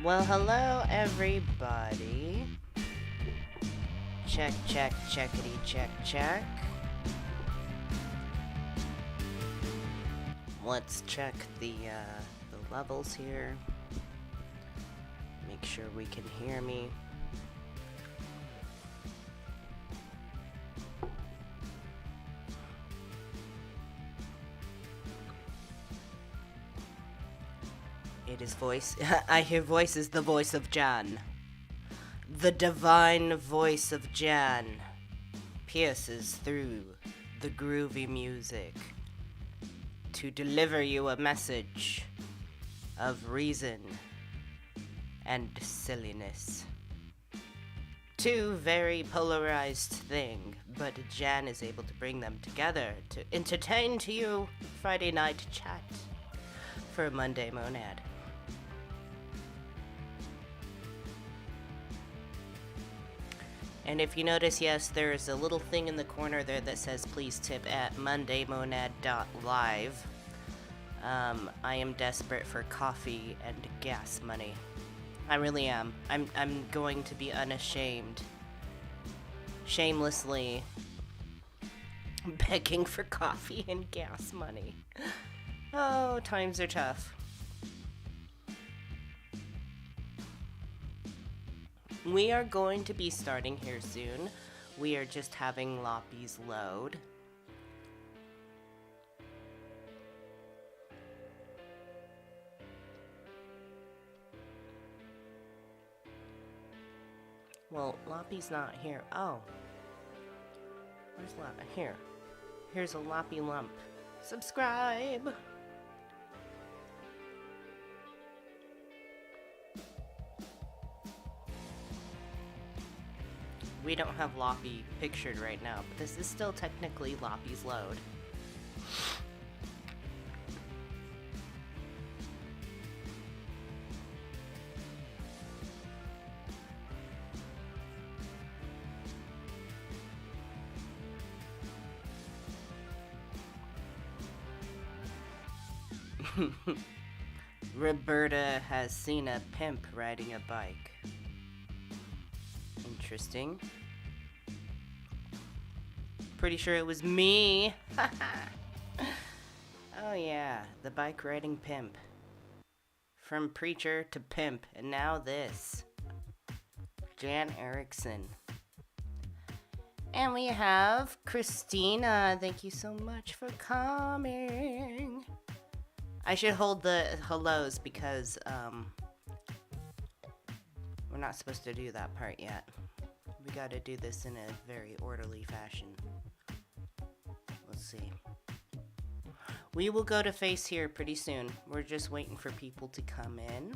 Well, hello everybody. Check, check, checkity, check, check. Let's check the levels here. Make sure we can hear me. It is voice. I hear voices, the voice of Jan. The divine voice of Jan pierces through the groovy music to deliver you a message of reason and silliness. Two very polarized things, but Jan is able to bring them together to entertain to you Friday night chat for Monday Monad. And if you notice, yes, there's a little thing in the corner there that says please tip at mondaymonad.live. I am desperate for coffee and gas money. I really am. I'm going to be unashamed, shamelessly begging for coffee and gas money. Oh, times are tough. We are going to be starting here soon. We are just having Loppies load. Well, Loppy's not here. Oh. Where's Loppy? Here. Here's a Loppy lump. Subscribe! We don't have Loppy pictured right now, but this is still technically Loppy's load. Roberta has seen a pimp riding a bike. Interesting. Pretty sure it was me. Oh yeah, the bike riding pimp. From preacher to pimp, and now this. Jan Erickson. And we have Christina. Thank you so much for coming. I should hold the hellos because we're not supposed to do that part yet. We gotta do this in a very orderly fashion. Let's see. We will go to face here pretty soon. We're just waiting for people to come in.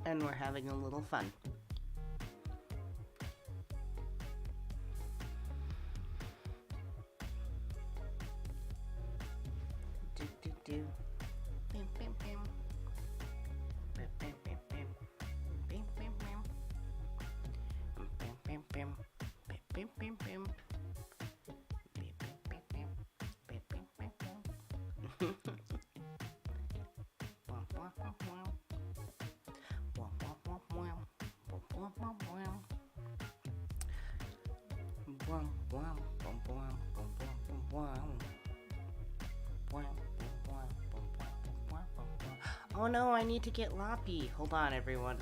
And we're having a little fun. Do do do. Bim bim bim. Bim bim bim bim. Bim bim bim. Bim bim bim. Bim bim bim. Bim bim bim bim. Bim bim bim bim. Wah wah wah wah. Wah wah wah wah. Wah wah wah wah. Wah wah wah wah. Wah wah. Oh no, I need to get Loppy. Hold on, everyone.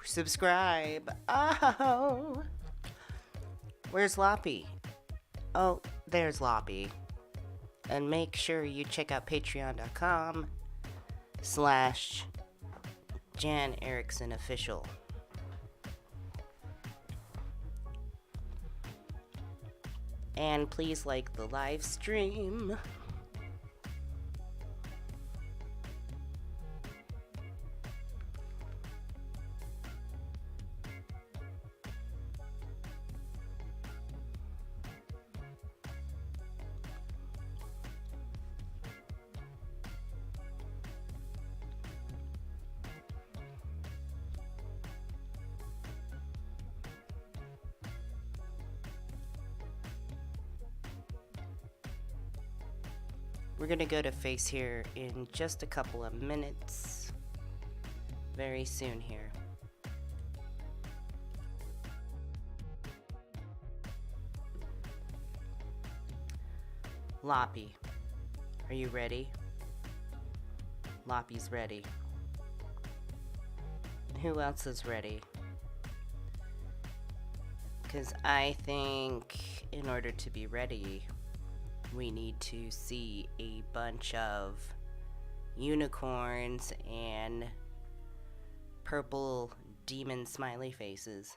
Subscribe. Oh. Where's Loppy? Oh, there's Loppy. And make sure you check out patreon.com/Jan Erickson Official. And please like the live stream. We're gonna go to face here in just a couple of minutes. Very soon here. Loppy, are you ready? Loppy's ready. Who else is ready? Because I think in order to be ready, we need to see a bunch of unicorns and purple demon smiley faces.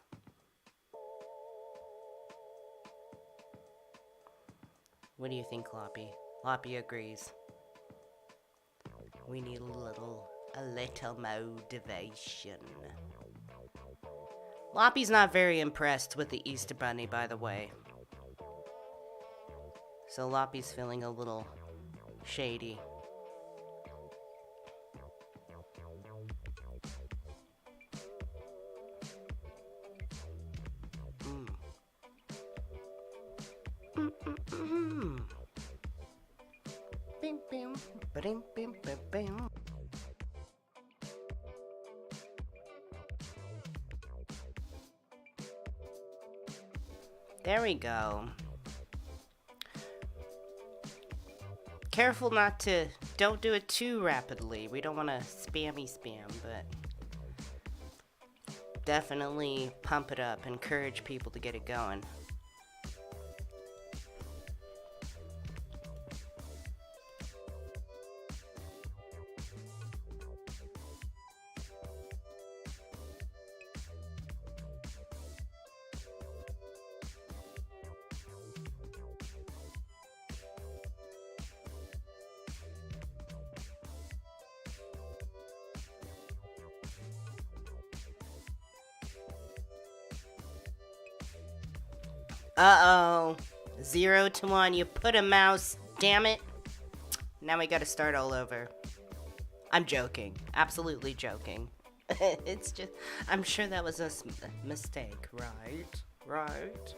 What do you think, Loppy? Loppy agrees. We need a little motivation. Loppy's not very impressed with the Easter Bunny, by the way. So Loppy's feeling a little shady. Bim, bim, ba-dim, bim, bim, bim. There we go. Careful not to, don't do it too rapidly. We don't want to spam, but definitely pump it up, encourage people to get it going. Uh-oh. 0 to 1. You put a mouse. Damn it. Now we gotta start all over. I'm joking. Absolutely joking. It's just... I'm sure that was a mistake, right? Right?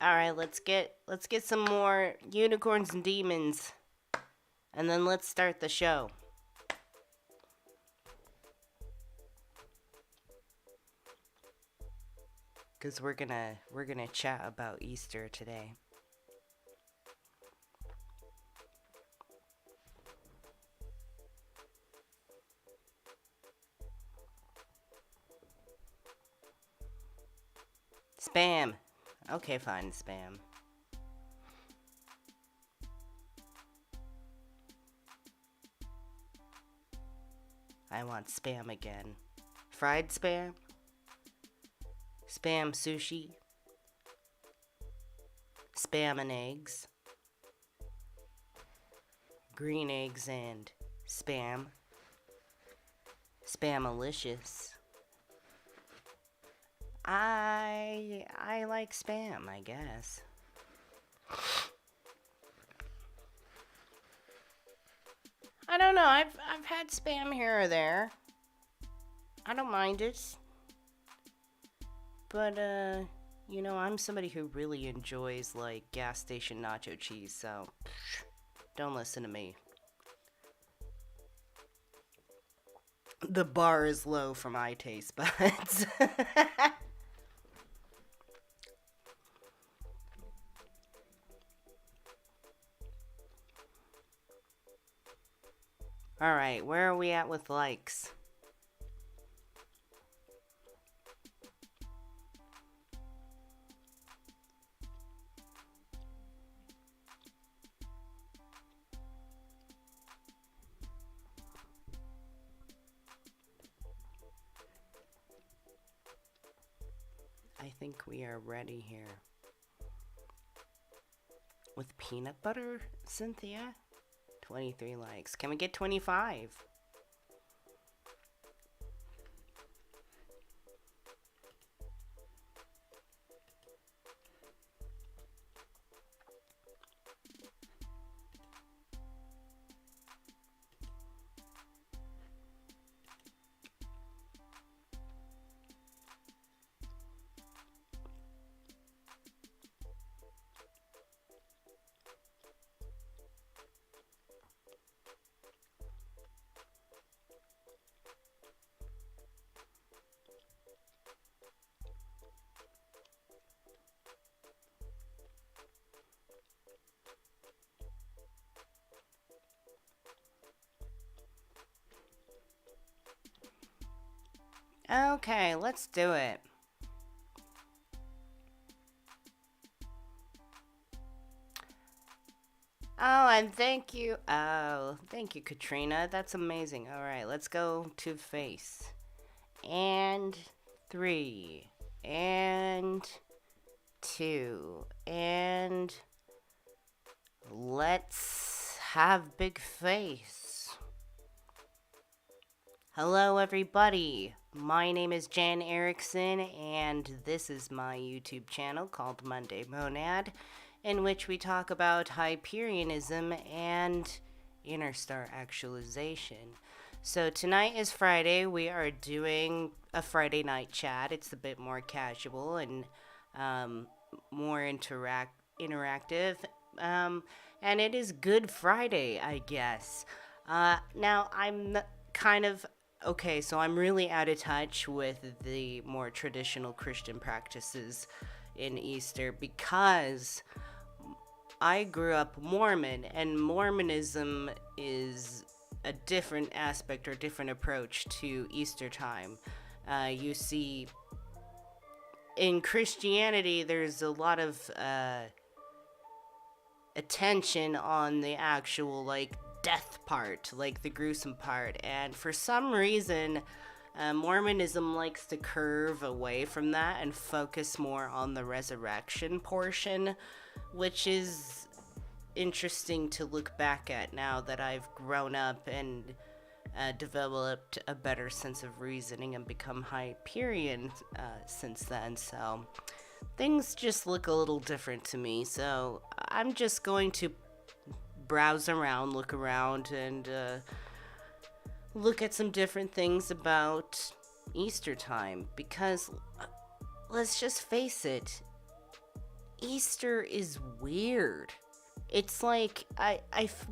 Alright, let's get some more unicorns and demons. And then let's start the show. Cause we're gonna chat about Easter today. Spam. Okay, fine, spam. I want spam again. Fried spam? Spam sushi? Spam and eggs? Green eggs and spam? Spamalicious. I like spam, I guess. I don't know. I've had spam here or there. I don't mind it. But you know, I'm somebody who really enjoys like gas station nacho cheese, so don't listen to me. The bar is low for my taste buds. Alright, where are we at with likes? I think we are ready here. With peanut butter, Cynthia? 23 likes. Can we get 25? Okay, let's do it. Oh, and thank you. Oh, thank you, Katrina. That's amazing. All right, let's go to face. And 3. And 2. And let's have big face. Hello, everybody. My name is Jan Erickson, and this is my YouTube channel called Monday Monad, in which we talk about Hyperianism and inner star actualization. So tonight is Friday. We are doing a Friday night chat. It's a bit more casual and more interactive. And it is Good Friday, I guess. Now, I'm kind of okay, so I'm really out of touch with the more traditional Christian practices in Easter because I grew up Mormon, and Mormonism is a different aspect or different approach to Easter time. You see, in Christianity, there's a lot of attention on the actual, like, death part, like the gruesome part, and for some reason, Mormonism likes to curve away from that and focus more on the resurrection portion, which is interesting to look back at now that I've grown up and developed a better sense of reasoning and become Hyperian since then. So things just look a little different to me. So I'm just going to browse around, look around, and look at some different things about Easter time, because let's just face it, Easter is weird. It's like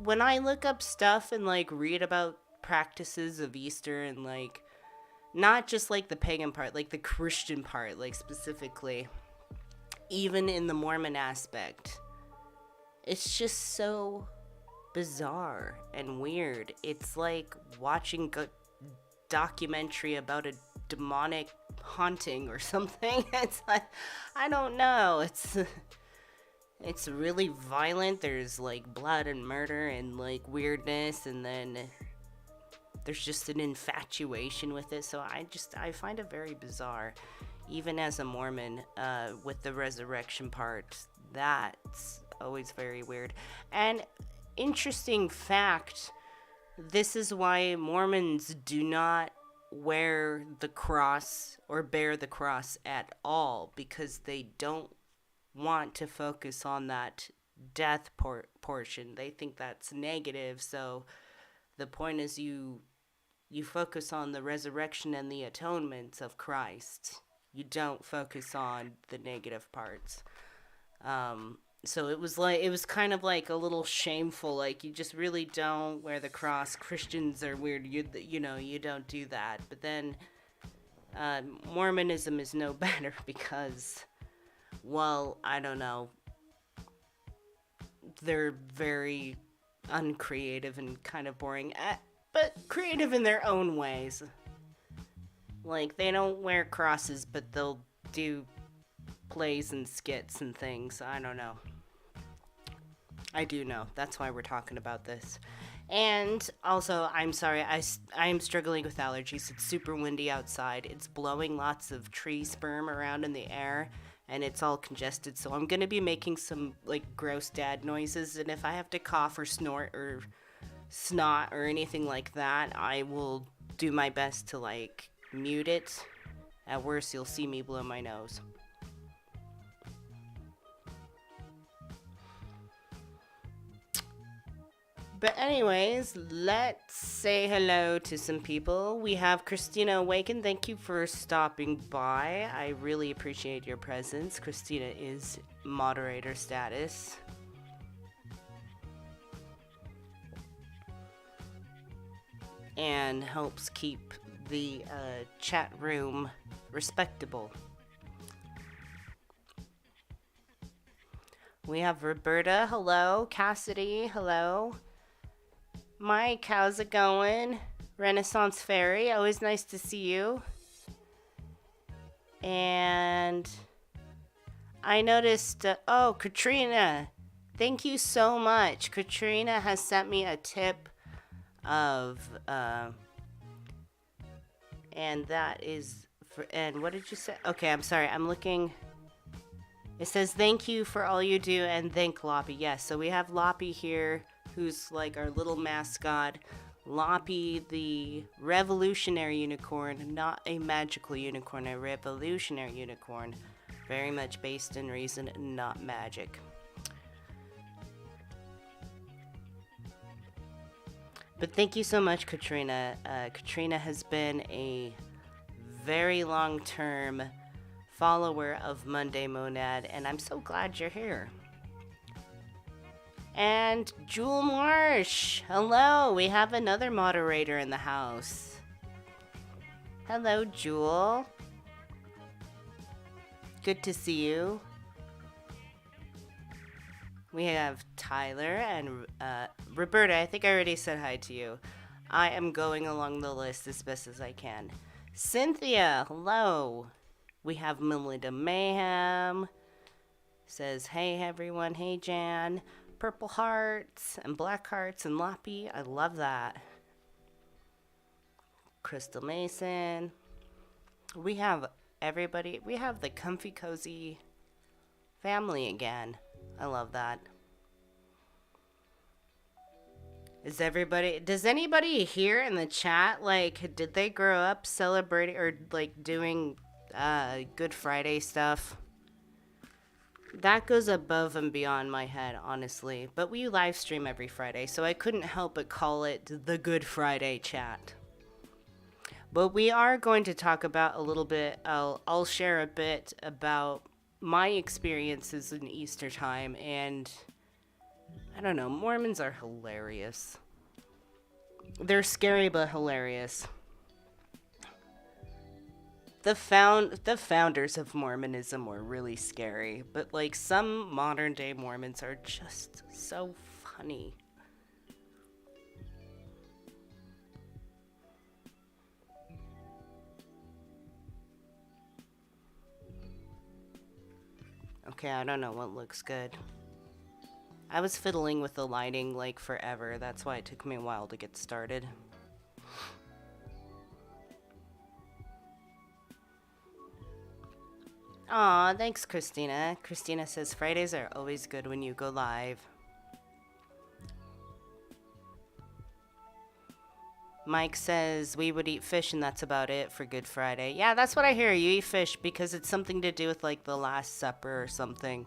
when I look up stuff and like read about practices of Easter and like not just like the pagan part, like the Christian part, like specifically, even in the Mormon aspect, it's just so bizarre and weird. It's like watching a documentary about a demonic haunting or something. It's like, I don't know. It's really violent. There's like blood and murder and like weirdness, and then there's just an infatuation with it. So I find it very bizarre, even as a Mormon, with the resurrection part. That's always very weird. And interesting fact, this is why Mormons do not wear the cross or bear the cross at all, because they don't want to focus on that death portion. They think that's negative. So the point is you focus on the resurrection and the atonement of Christ. You don't focus on the negative parts. So it was kind of like a little shameful, like you just really don't wear the cross. Christians are weird. You don't do that. But then Mormonism is no better because, well, I don't know. They're very uncreative and kind of boring, but creative in their own ways. Like, they don't wear crosses, but they'll do plays and skits and things. I don't know. I do know. That's why we're talking about this. And also, I'm sorry, I'm struggling with allergies. It's super windy outside. It's blowing lots of tree sperm around in the air, and it's all congested. So I'm gonna be making some like gross dad noises. And if I have to cough or snort or snot or anything like that, I will do my best to like mute it. At worst, you'll see me blow my nose. But anyways, let's say hello to some people. We have Christina Awaken. Thank you for stopping by. I really appreciate your presence. Christina is moderator status. And helps keep the chat room respectable. We have Roberta. Hello. Cassidy. Hello. Mike, how's it going? Renaissance Fairy, always nice to see you. And I noticed, oh, Katrina, thank you so much. Katrina has sent me a tip of, and that is, for, and what did you say? Okay, I'm sorry, I'm looking. It says, thank you for all you do, and thank Loppy. Yes, so we have Loppy here, who's like our little mascot. Loppy, the revolutionary unicorn, not a magical unicorn, a revolutionary unicorn. Very much based in reason, not magic. But thank you so much, Katrina. Katrina has been a very long-term follower of Monday Monad, and I'm so glad you're here. And Jewel Marsh, hello, we have another moderator in the house. Hello, Jewel. Good to see you. We have Tyler and Roberta. I think I already said hi to you. I am going along the list as best as I can. Cynthia, hello. We have Melinda Mayhem. Says, hey everyone, hey Jan. Purple hearts and black hearts and Loppy. I love that. Crystal Mason. We have everybody. We have the comfy cozy family again. I love that. Is everybody, does anybody here in the chat, like, did they grow up celebrating or like doing Good Friday stuff? That goes above and beyond my head, honestly. But we live stream every Friday, so I couldn't help but call it the Good Friday chat. But we are going to talk about a little bit, I'll share a bit about my experiences in Easter time, and I don't know, Mormons are hilarious. They're scary but hilarious. The founders of Mormonism were really scary, but like some modern day Mormons are just so funny. Okay, I don't know what looks good. I was fiddling with the lighting like forever. That's why it took me a while to get started. Aw, thanks, Christina. Christina says Fridays are always good when you go live. Mike says we would eat fish and that's about it for Good Friday. Yeah, that's what I hear. You eat fish because it's something to do with like the Last Supper or something.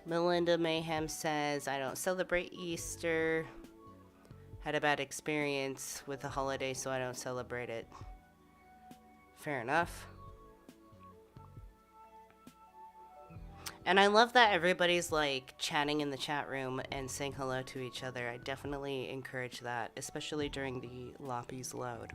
Melinda Mayhem says, I don't celebrate Easter. Had a bad experience with the holiday, so I don't celebrate it. Fair enough. And I love that everybody's like chatting in the chat room and saying hello to each other. I definitely encourage that, especially during the Loppy's load.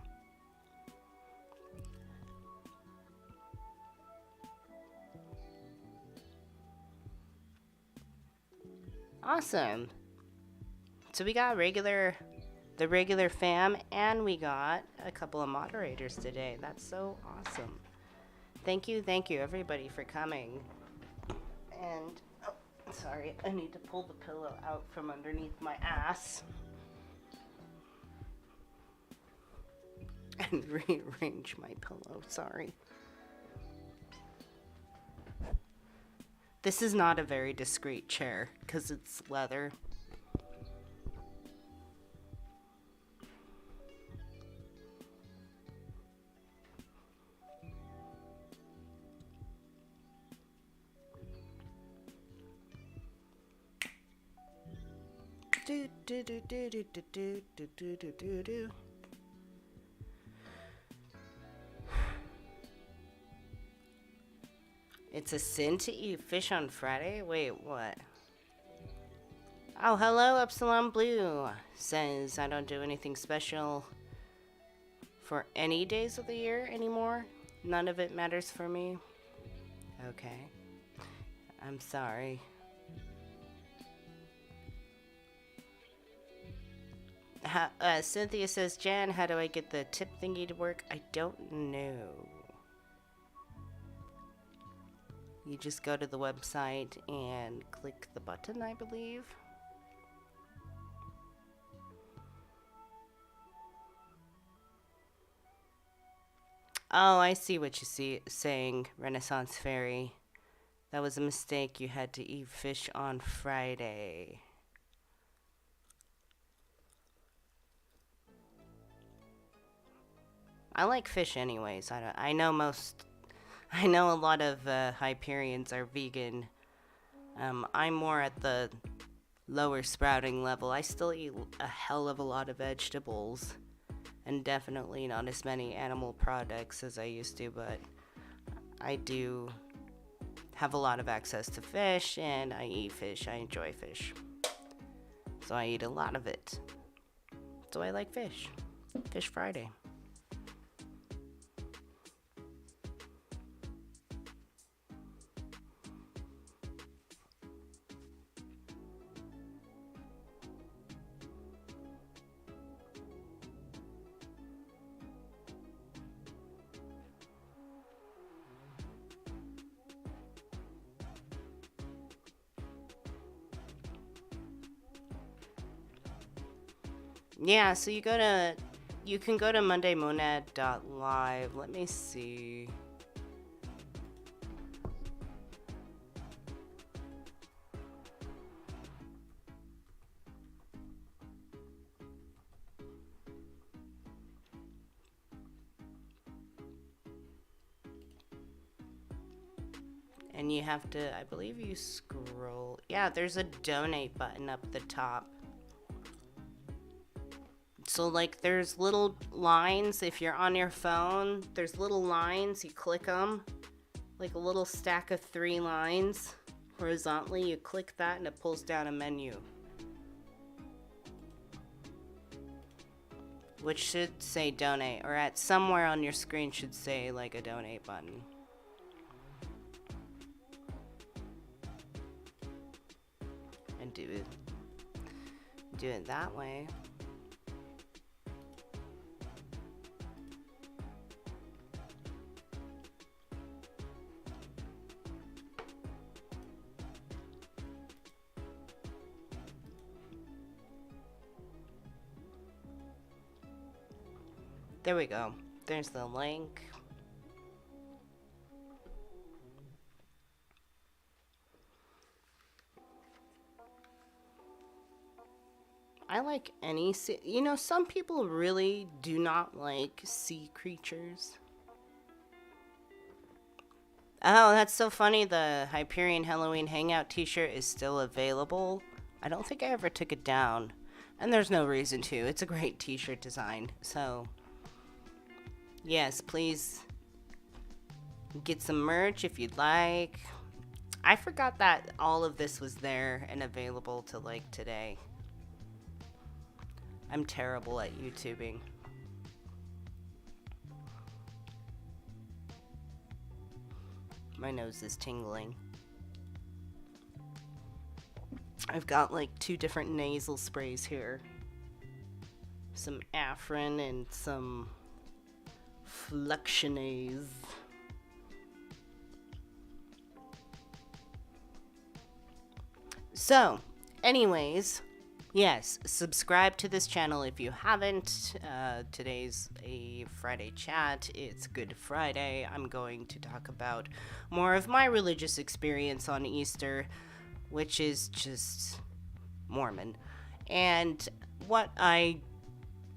Awesome. So we got the regular fam, and we got a couple of moderators today. That's so awesome. Thank you everybody for coming. And, oh, sorry, I need to pull the pillow out from underneath my ass. And rearrange my pillow, sorry. This is not a very discreet chair, because it's leather. Do do do do do do do do do do do do. It's a sin to eat fish on Friday? Wait, what? Oh, hello, Epsilon Blue. Says I don't do anything special for any days of the year anymore. None of it matters for me. Okay. I'm sorry. Cynthia says, Jan, how do I get the tip thingy to work? I don't know. You just go to the website and click the button, I believe. Oh, I see what you're saying, Renaissance Fairy. That was a mistake. You had to eat fish on Friday. I like fish anyways. I know a lot of Hyperians are vegan. I'm more at the lower sprouting level. I still eat a hell of a lot of vegetables. And definitely not as many animal products as I used to, but I do have a lot of access to fish, and I eat fish. I enjoy fish. So I eat a lot of it. So I like fish. Fish Friday. Yeah, so you can go to mondaymonad.live. Let me see. And you have to, I believe you scroll. Yeah, there's a donate button up the top. So, like, there's little lines. If you're on your phone, there's little lines. You click them. Like a little stack of 3 lines horizontally. You click that and it pulls down a menu. Which should say donate. Or at somewhere on your screen should say, like, a donate button. And do it that way. There we go. There's the link. I like any sea. You know, some people really do not like sea creatures. Oh, that's so funny. The Hyperion Halloween Hangout t-shirt is still available. I don't think I ever took it down. And there's no reason to. It's a great t-shirt design. So, yes, please get some merch if you'd like. I forgot that all of this was there and available to like today. I'm terrible at YouTubing. My nose is tingling. I've got like 2 different nasal sprays here. Some Afrin and some Fluxionase. So, anyways, yes, subscribe to this channel if you haven't. Today's a Friday chat. It's Good Friday. I'm going to talk about more of my religious experience on Easter, which is just Mormon. And what I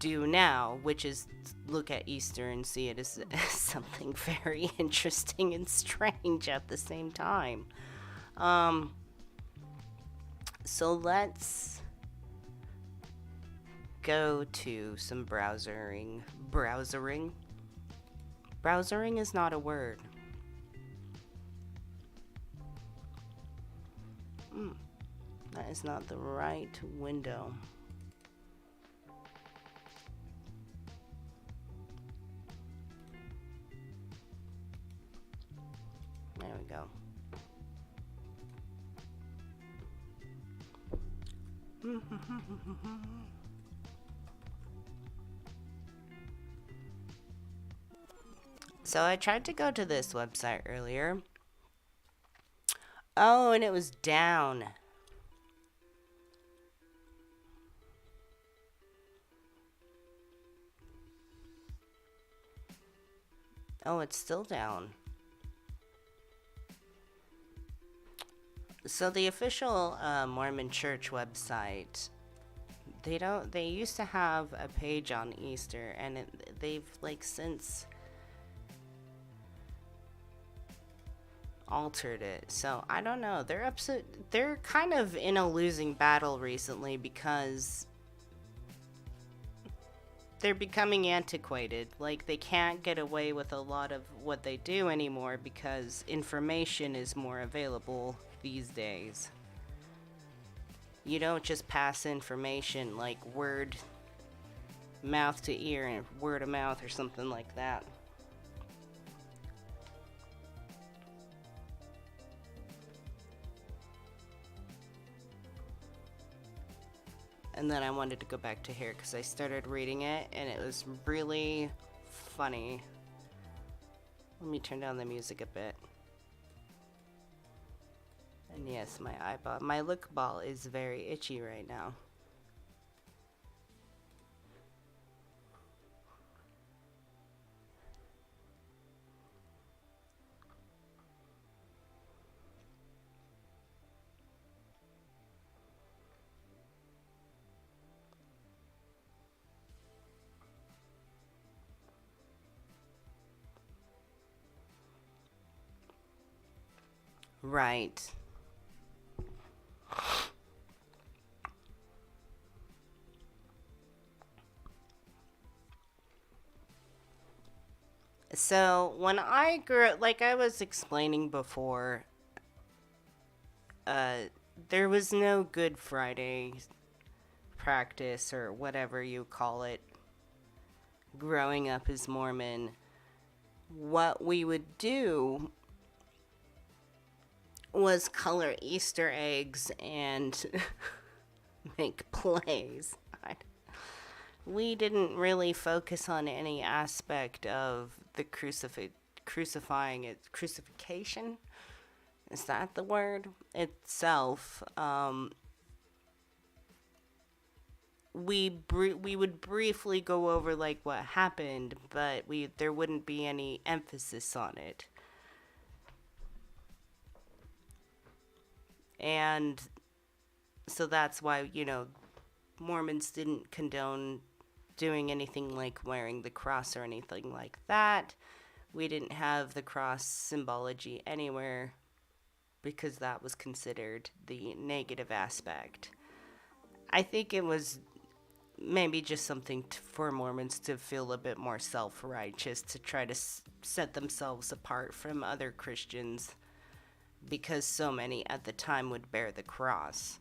do now, which is look at Easter and see it as something very interesting and strange at the same time. So let's go to some browsering. Browsering is not a word. That is not the right window. There we go. So I tried to go to this website earlier. Oh, and it was down. Oh, it's still down. So the official Mormon Church website, they used to have a page on Easter, and they've like since altered it. So I don't know. They're kind of in a losing battle recently because they're becoming antiquated. Like, they can't get away with a lot of what they do anymore because information is more available these days. You don't just pass information like word mouth to ear and word of mouth or something like that. And then I wanted to go back to here because I started reading it and it was really funny. Let me turn down the music a bit. And yes, my look ball is very itchy right now. Right. So, when I grew up, like I was explaining before, there was no Good Friday practice or whatever you call it growing up as Mormon. What we would do was color Easter eggs and make plays. We didn't really focus on any aspect of the crucifixion. Is that the word itself? We would briefly go over like what happened, but there wouldn't be any emphasis on it. And so that's why, Mormons didn't condone doing anything like wearing the cross or anything like that. We didn't have the cross symbology anywhere because that was considered the negative aspect. I think it was maybe just something for Mormons to feel a bit more self-righteous, to try to set themselves apart from other Christians, because so many at the time would bear the cross,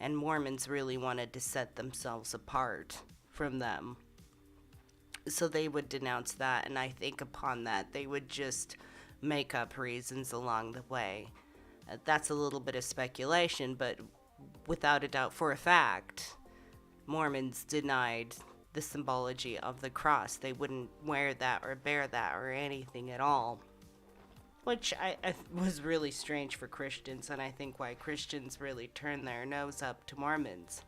and Mormons really wanted to set themselves apart from them. So they would denounce that, and I think upon that they would just make up reasons along the way. That's a little bit of speculation, but without a doubt, for a fact, Mormons denied the symbology of the cross. They wouldn't wear that or bear that or anything at all. which I was really strange for Christians, and I think why Christians really turn their nose up to Mormons.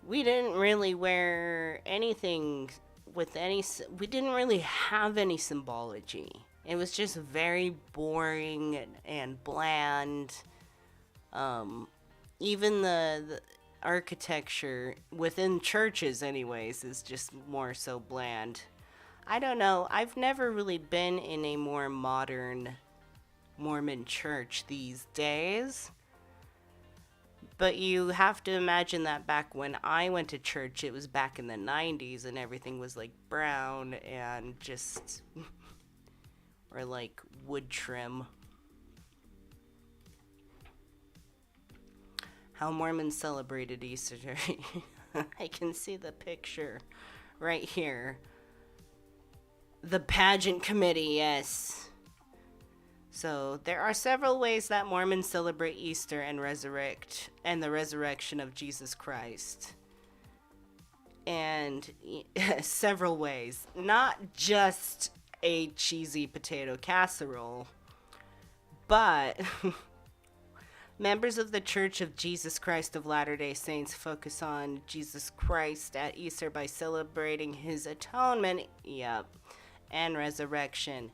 We didn't really wear anything with any, we didn't really have any symbology. It was just very boring and bland. Even the architecture within churches anyways is just more so bland. I don't know. I've never really been in a more modern Mormon church these days. But you have to imagine that back when I went to church, it was back in the 90s and everything was like brown and just, or like wood trim. How Mormons celebrated Easter. I can see the picture right here. The pageant committee, yes. So there are several ways that Mormons celebrate Easter and the resurrection of Jesus Christ. And several ways. Not just a cheesy potato casserole, but members of the Church of Jesus Christ of Latter-day Saints focus on Jesus Christ at Easter by celebrating his atonement, and resurrection.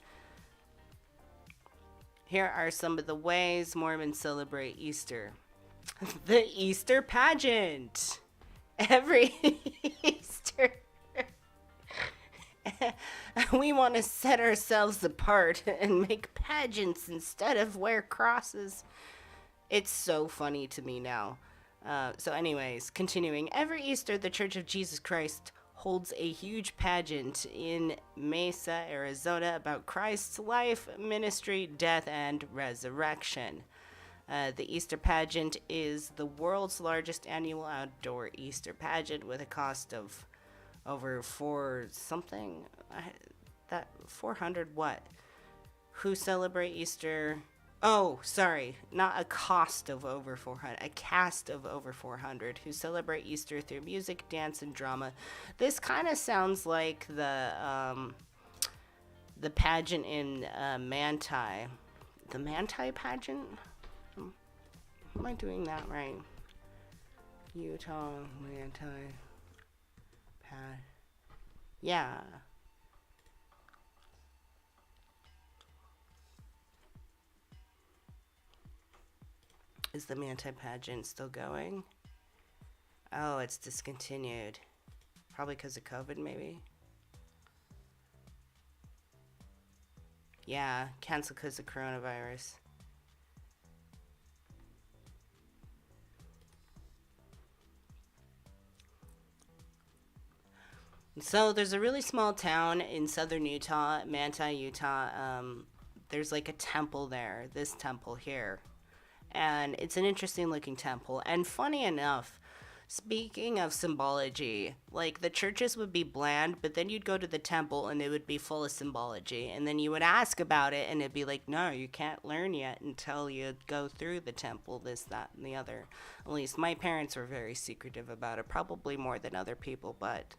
Here are some of the ways Mormons celebrate Easter. The Easter pageant. Every Easter, we want to set ourselves apart and make pageants instead of wear crosses. It's so funny to me now. So anyways, continuing. Every Easter, the Church of Jesus Christ holds a huge pageant in Mesa, Arizona about Christ's life, ministry, death, and resurrection. The Easter pageant is the world's largest annual outdoor Easter pageant with a cost of over 400 what? Who celebrate Easter? Oh, sorry, not a cost of over 400, a cast of over 400 who celebrate Easter through music, dance, and drama. This kind of sounds like the pageant in Manti. The Manti pageant? Am I doing that right? Utah, Manti, yeah. Is the Manti pageant still going? Oh, it's discontinued. Probably because of COVID, maybe? Yeah, canceled because of coronavirus. So there's a really small town in southern Utah, Manti, Utah. There's like a temple there, this temple here. And it's an interesting looking temple. And funny enough, speaking of symbology, like the churches would be bland, but then you'd go to the temple and it would be full of symbology. And then you would ask about it and it'd be like, no, you can't learn yet until you go through the temple, this, that, and the other. At least my parents were very secretive about it, probably more than other people, but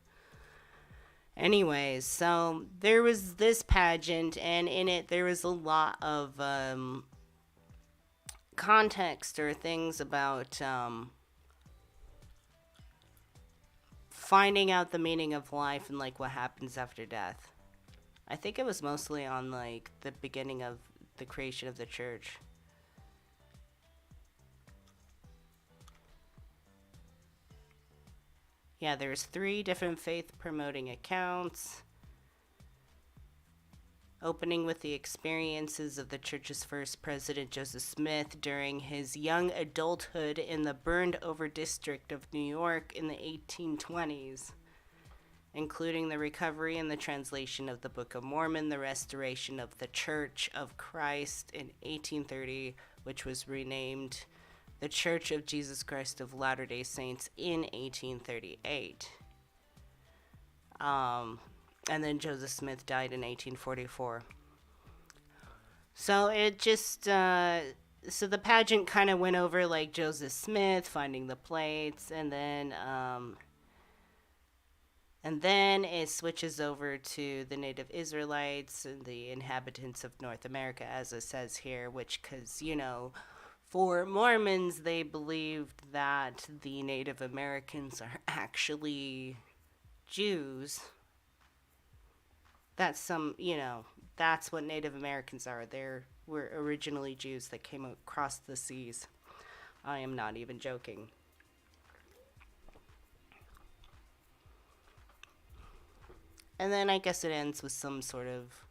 anyways, so there was this pageant, and in it there was a lot of context or things about finding out the meaning of life and like what happens after death. I think it was mostly on like the beginning of the creation of the church. Yeah, there's 3 different faith-promoting accounts, opening with the experiences of the church's first president, Joseph Smith, during his young adulthood in the burned-over district of New York in the 1820s, including the recovery and the translation of the Book of Mormon, the restoration of the Church of Christ in 1830, which was renamed the Church of Jesus Christ of Latter-day Saints in 1838. And then Joseph Smith died in 1844. So it just, so the pageant kind of went over like Joseph Smith finding the plates, and then And then it switches over to the native Israelites and the inhabitants of North America, as it says here, which, because, for Mormons, they believed that the Native Americans are actually Jews. That's what Native Americans are. Were originally Jews that came across the seas. I am not even joking. And then I guess it ends with some sort of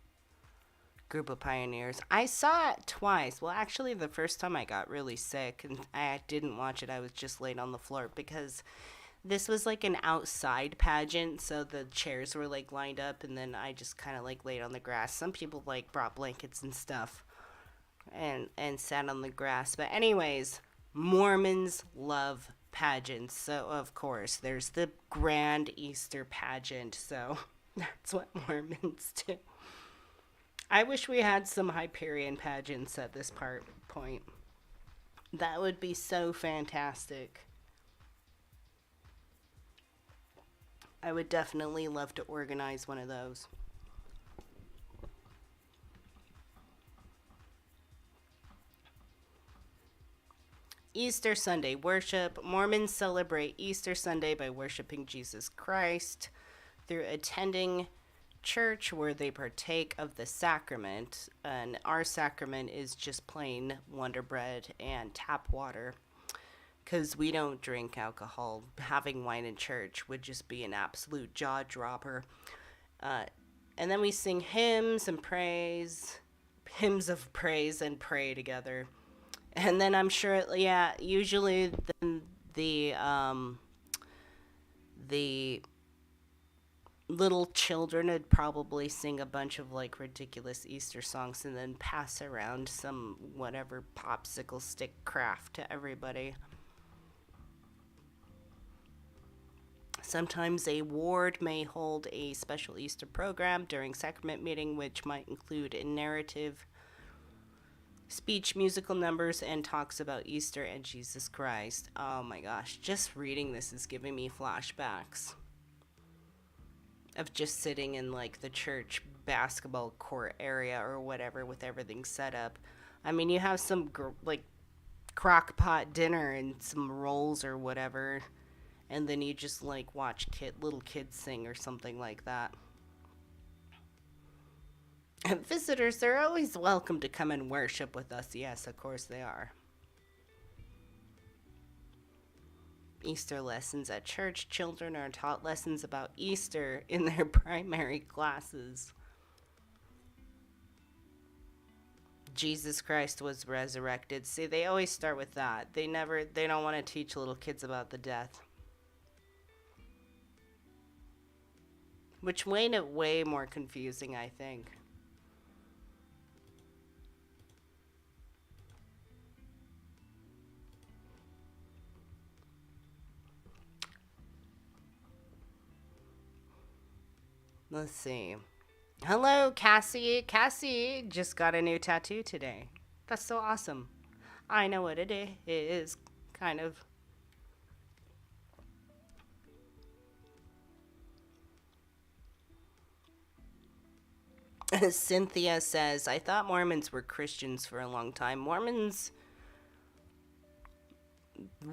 group of pioneers. I saw it twice. Well, actually, the first time I got really sick and I didn't watch it. I was just laid on the floor because this was like an outside pageant, so the chairs were like lined up, and then I just kind of like laid on the grass. Some people like brought blankets and stuff and sat on the grass. But anyways, Mormons love pageants, so of course there's the grand Easter pageant. So that's what Mormons do. I wish we had some Hyperion pageants at this point. That would be so fantastic. I would definitely love to organize one of those. Easter Sunday worship. Mormons celebrate Easter Sunday by worshiping Jesus Christ through attending church where they partake of the sacrament. And our sacrament is just plain Wonder Bread and tap water, because we don't drink alcohol. Having wine in church would just be an absolute jaw dropper. And then we sing hymns and praise, hymns of praise, and pray together. And then I'm sure, yeah, usually the little children would probably sing a bunch of like ridiculous Easter songs and then pass around some whatever popsicle stick craft to everybody. Sometimes a ward may hold a special Easter program during sacrament meeting, which might include a narrative, speech, musical numbers, and talks about Easter and Jesus Christ. Oh my gosh, just reading this is giving me flashbacks of just sitting in like the church basketball court area or whatever with everything set up. I mean, you have some like crock pot dinner and some rolls or whatever, and then you just like watch little kids sing or something like that. And visitors are always welcome to come and worship with us. Yes, of course they are. Easter lessons at church. Children are taught lessons about Easter in their primary classes. Jesus Christ was resurrected. See, they always start with that. They don't want to teach little kids about the death. Which made it way more confusing, I think. Let's see. Hello, Cassie. Cassie just got a new tattoo today. That's so awesome. I know what it is, kind of. Cynthia says, I thought Mormons were Christians for a long time. Mormons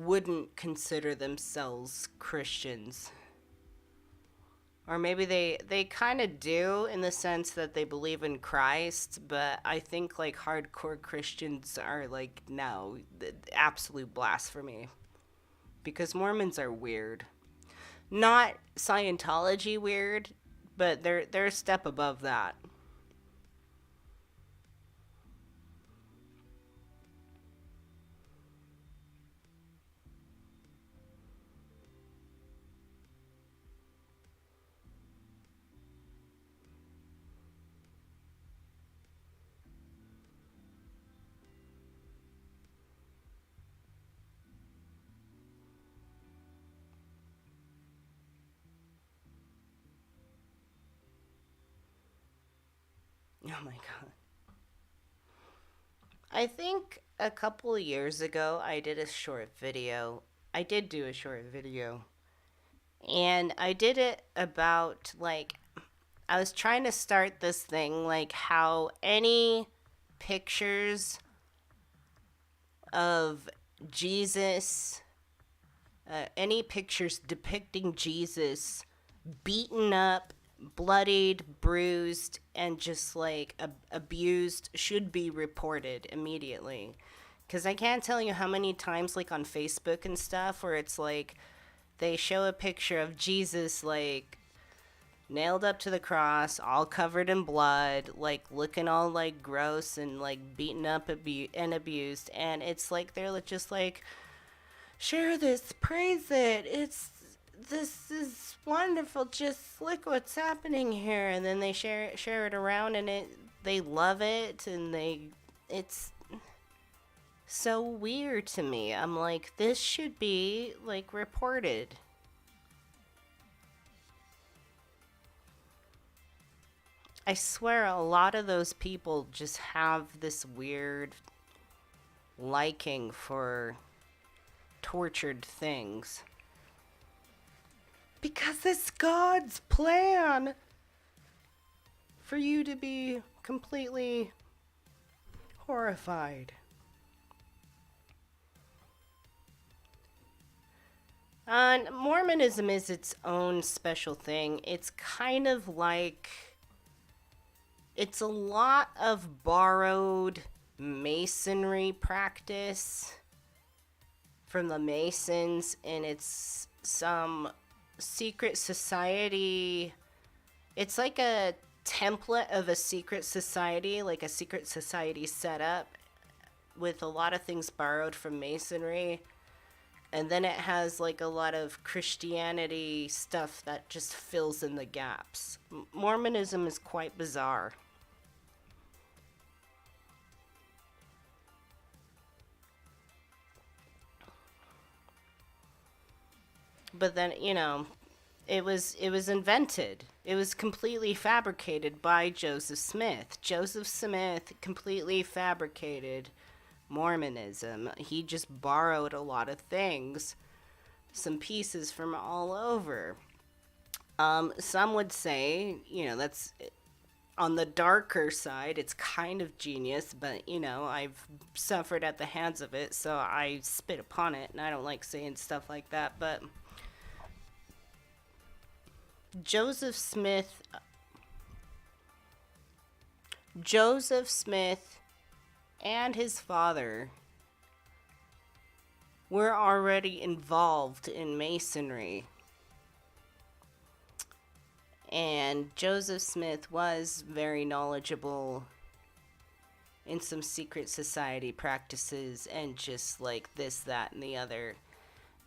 wouldn't consider themselves Christians. Or maybe they kind of do in the sense that they believe in Christ, but I think like hardcore Christians are like, no, absolute blasphemy. Because Mormons are weird. Not Scientology weird, but they're a step above that. Oh my god. I think a couple of years ago I did a short video. I did do a short video. And I did it about like I was trying to start this thing like how any pictures of Jesus, any pictures depicting Jesus beaten up, bloodied, bruised, and just like abused should be reported immediately. Because I can't tell you how many times, like on Facebook and stuff, where it's like they show a picture of Jesus, like nailed up to the cross, all covered in blood, like looking all like gross and like beaten up and abused. And it's like they're just like, share this, praise it. This is wonderful. Just look what's happening here, and then they share it around, and they love it, and it's so weird to me. I'm like, this should be like reported. I swear a lot of those people just have this weird liking for tortured things. Because it's God's plan for you to be completely horrified. And Mormonism is its own special thing. It's kind of like, it's a lot of borrowed masonry practice from the Masons, and it's some secret society. It's like a template of a secret society, like a secret society setup with a lot of things borrowed from masonry. And then it has like a lot of Christianity stuff that just fills in the gaps. Mormonism is quite bizarre. But then, it was invented. It was completely fabricated by Joseph Smith. Joseph Smith completely fabricated Mormonism. He just borrowed a lot of things, some pieces from all over. Some would say, that's on the darker side. It's kind of genius, but I've suffered at the hands of it, so I spit upon it, and I don't like saying stuff like that. But Joseph Smith, Joseph Smith, and his father were already involved in masonry. And Joseph Smith was very knowledgeable in some secret society practices and just like this, that, and the other.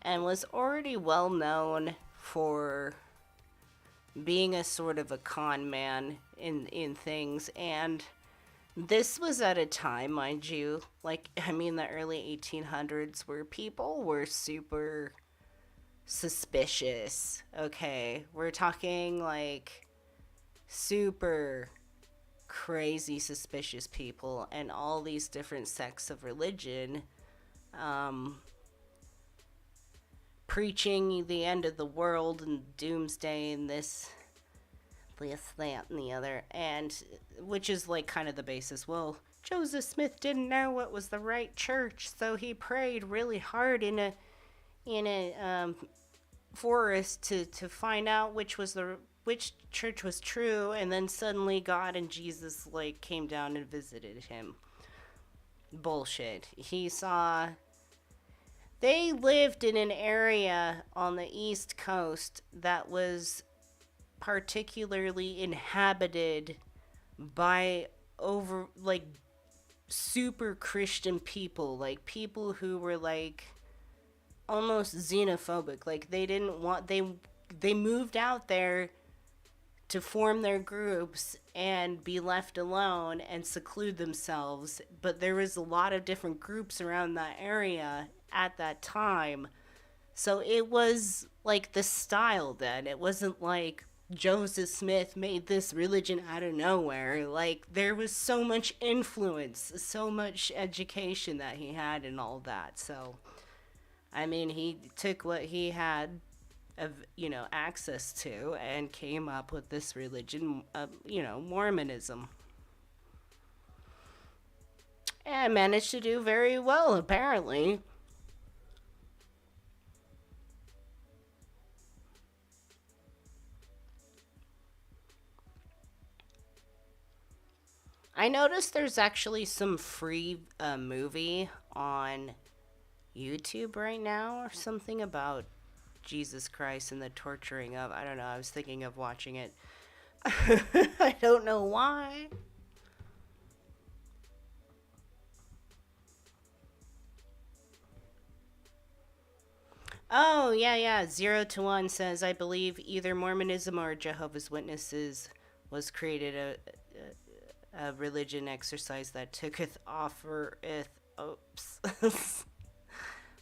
And was already well known for being a sort of a con man in things. And this was at a time, mind you, the early 1800s, where people were super suspicious. Okay, we're talking like super crazy suspicious people, and all these different sects of religion preaching the end of the world and doomsday and this, that, and the other. And which is like kind of the basis. Well, Joseph Smith didn't know what was the right church, so he prayed really hard in a forest to find out which church was true, and then suddenly God and Jesus like came down and visited him. Bullshit. They lived in an area on the East Coast that was particularly inhabited by super Christian people, like people who were like almost xenophobic. Like they moved out there to form their groups and be left alone and seclude themselves. But there was a lot of different groups around that area at that time. So it was like the style then. It wasn't like Joseph Smith made this religion out of nowhere. Like there was so much influence, so much education that he had and all that. So he took what he had of, access to, and came up with this religion, Mormonism. And managed to do very well, apparently. I noticed there's actually some free movie on YouTube right now or something about Jesus Christ and the torturing of. I don't know. I was thinking of watching it. I don't know why. Oh, yeah, yeah. 0 to 1 says, I believe either Mormonism or Jehovah's Witnesses was created a religion exercise that tooketh offereth. Oops.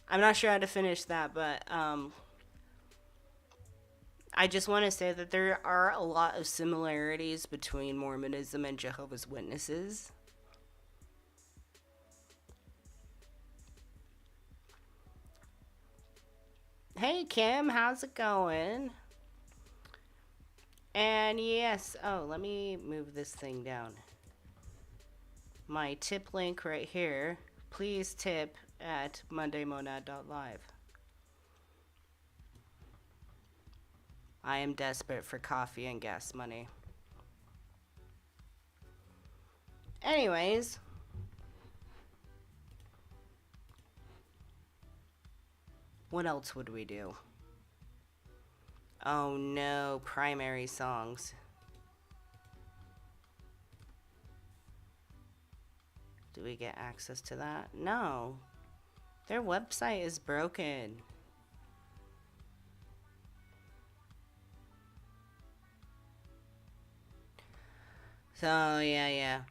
I'm not sure how to finish that, but I just want to say that there are a lot of similarities between Mormonism and Jehovah's Witnesses. Hey, Kim, how's it going? And yes, oh, let me move this thing down. My tip link right here. Please tip at mondaymonad.live. I am desperate for coffee and gas money. Anyways, what else would we do? Oh no, primary songs. Do we get access to that? No. Their website is broken. So, yeah.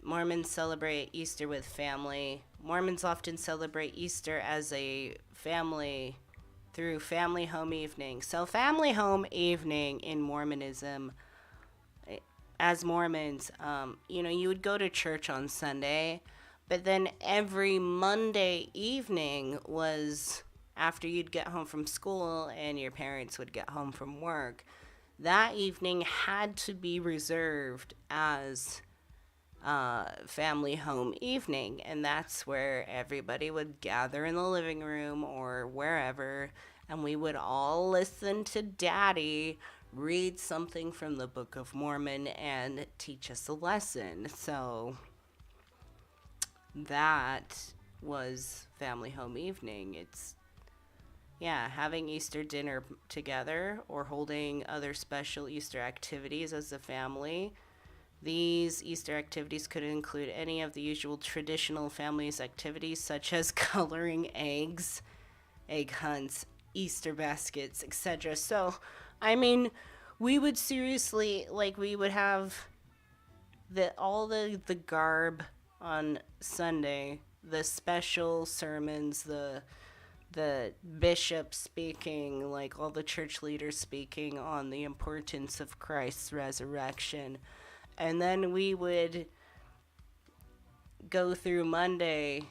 Mormons celebrate Easter with family. Mormons often celebrate Easter as a family through family home evening. So, family home evening in Mormonism, as Mormons, you would go to church on Sunday, but then every Monday evening was after you'd get home from school and your parents would get home from work. That evening had to be reserved as family home evening, and that's where everybody would gather in the living room or wherever, and we would all listen to Daddy read something from the Book of Mormon and teach us a lesson. So that was family home evening. It's, yeah, having Easter dinner together or holding other special Easter activities as a family. These Easter activities could include any of the usual traditional families' activities, such as coloring eggs, egg hunts, Easter baskets, etc. So, I mean, we would seriously, like, we would have all the garb on Sunday, the special sermons, the bishop speaking, like all the church leaders speaking on the importance of Christ's resurrection. And then we would go through Monday.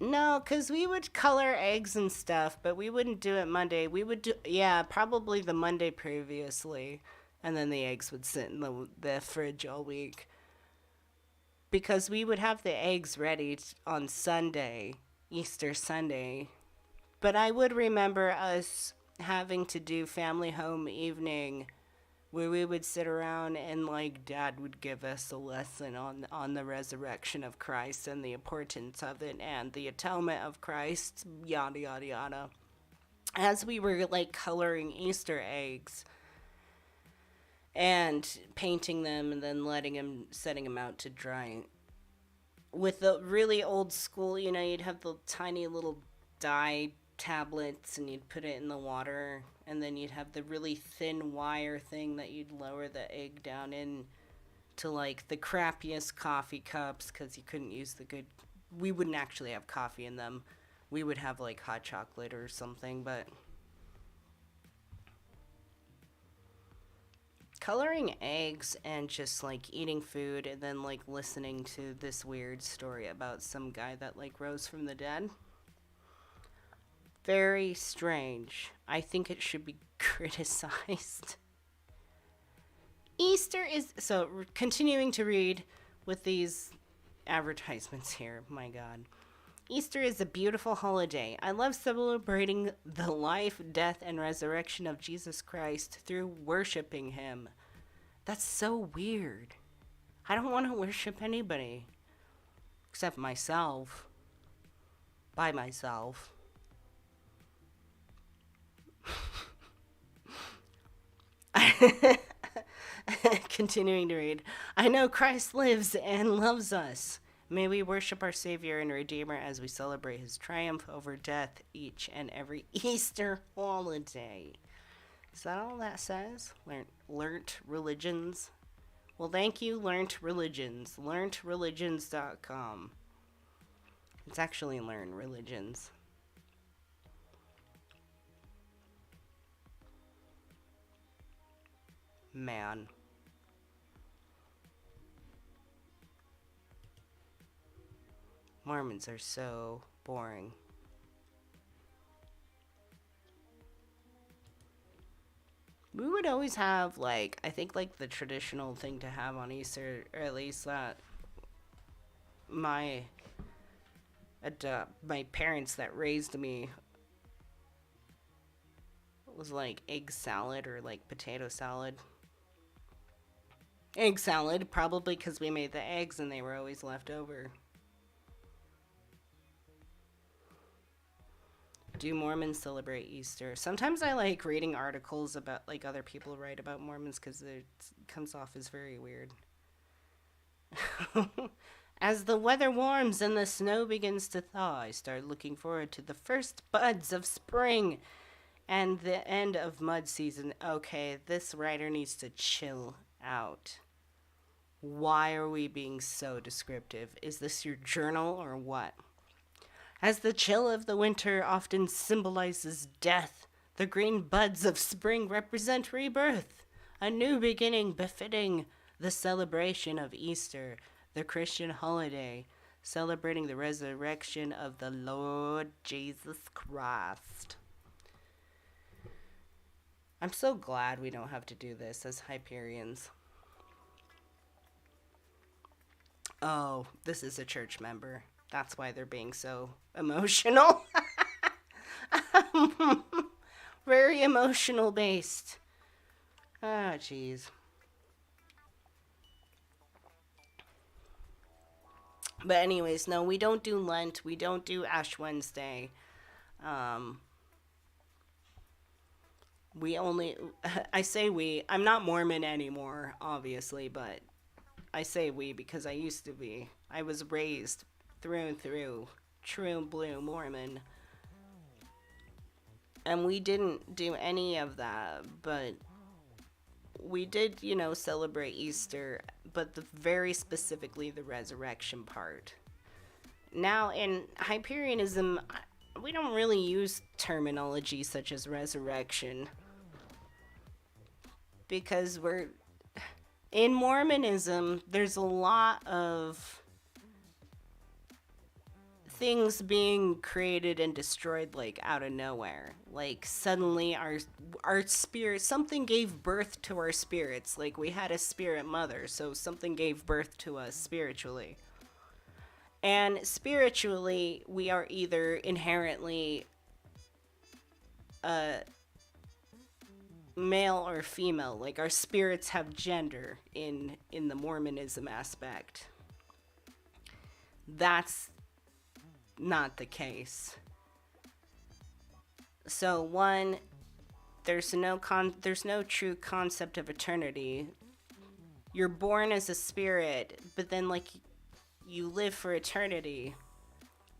No, because we would color eggs and stuff, but we wouldn't do it Monday. We would do, yeah, probably the Monday previously. And then the eggs would sit in the fridge all week. Because we would have the eggs ready on Sunday, Easter Sunday. But I would remember us having to do family home evening where we would sit around and like Dad would give us a lesson on the resurrection of Christ and the importance of it and the atonement of Christ, yada yada yada. As we were like coloring Easter eggs and painting them and then setting them out to dry. With the really old school, you'd have the tiny little dye tablets and you'd put it in the water, and then you'd have the really thin wire thing that you'd lower the egg down in to like the crappiest coffee cups because you couldn't use the good. We wouldn't actually have coffee in them. We would have like hot chocolate or something, but coloring eggs and just like eating food and then like listening to this weird story about some guy that like rose from the dead. Very strange. I think it should be criticized. Easter is. So, continuing to read with these advertisements here. My God. Easter is a beautiful holiday. I love celebrating the life, death, and resurrection of Jesus Christ through worshiping him. That's so weird. I don't want to worship anybody. Except myself. By myself. Continuing to read. I know Christ lives and loves us. May we worship our Savior and Redeemer as we celebrate his triumph over death each and every Easter holiday. Is that all that says? Learnt religions? Well, thank you, Learnt Religions. LearntReligions.com. It's actually Learn Religions. Man. Mormons are so boring. We would always have, like, I think, like, the traditional thing to have on Easter, or at least that my parents that raised me was, like, egg salad or, like, potato salad. Egg salad, probably because we made the eggs and they were always left over. Do Mormons celebrate Easter? Sometimes I like reading articles about, like, other people write about Mormons because it comes off as very weird. As the weather warms and the snow begins to thaw, I start looking forward to the first buds of spring and the end of mud season. Okay, this writer needs to chill out. Why are we being so descriptive? Is this your journal or what? As the chill of the winter often symbolizes death, the green buds of spring represent rebirth, a new beginning befitting the celebration of Easter, the Christian holiday, celebrating the resurrection of the Lord Jesus Christ. I'm so glad we don't have to do this as Hyperians. Oh, this is a church member. That's why they're being so emotional. Very emotional based. Ah, jeez. But anyways, no, we don't do Lent. We don't do Ash Wednesday. We only... I say we. I'm not Mormon anymore, obviously, but I say we because I used to be. I was raised through and through, true blue Mormon. And we didn't do any of that, but we did, celebrate Easter, but very specifically the resurrection part. Now, in Hyperianism, we don't really use terminology such as resurrection. Because in Mormonism, there's a lot of things being created and destroyed, like, out of nowhere. Like, suddenly our spirit, something gave birth to our spirits. Like, we had a spirit mother, so something gave birth to us spiritually. And spiritually, we are either inherently male or female. Like, our spirits have gender in the Mormonism aspect. That's not the case. So one, there's no true concept of eternity. You're born as a spirit, but then, like, you live for eternity.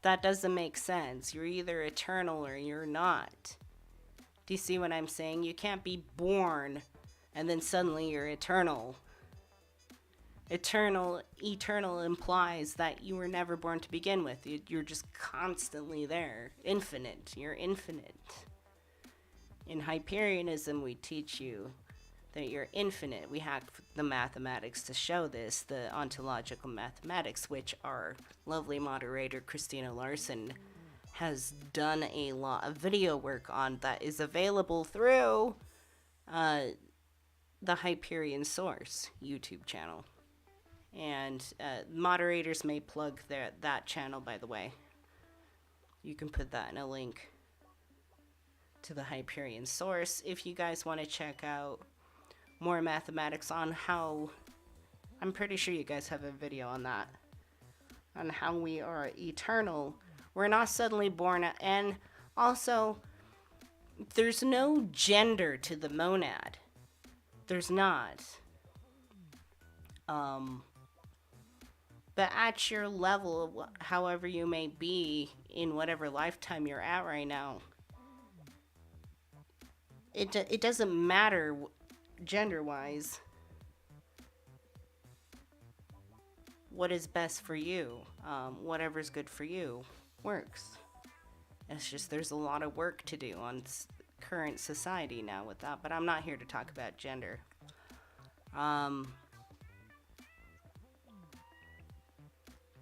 That doesn't make sense. You're either eternal or you're not. Do you see what I'm saying? You can't be born and then suddenly you're eternal. Eternal implies that you were never born to begin with. You're just constantly there. Infinite. You're infinite. In Hyperianism, we teach you that you're infinite. We have the mathematics to show this, the ontological mathematics, which our lovely moderator, Christina Larson, has done a lot of video work on that is available through the Hyperion Source YouTube channel. And moderators may plug that channel, by the way. You can put that in a link to the Hyperion Source if you guys want to check out more mathematics on how... I'm pretty sure you guys have a video on that. On how we are eternal. We're not suddenly born... And also, there's no gender to the monad. There's not. But at your level, however you may be, in whatever lifetime you're at right now, it doesn't matter gender-wise. What is best for you, whatever's good for you, works. It's just there's a lot of work to do on current society now with that, but I'm not here to talk about gender.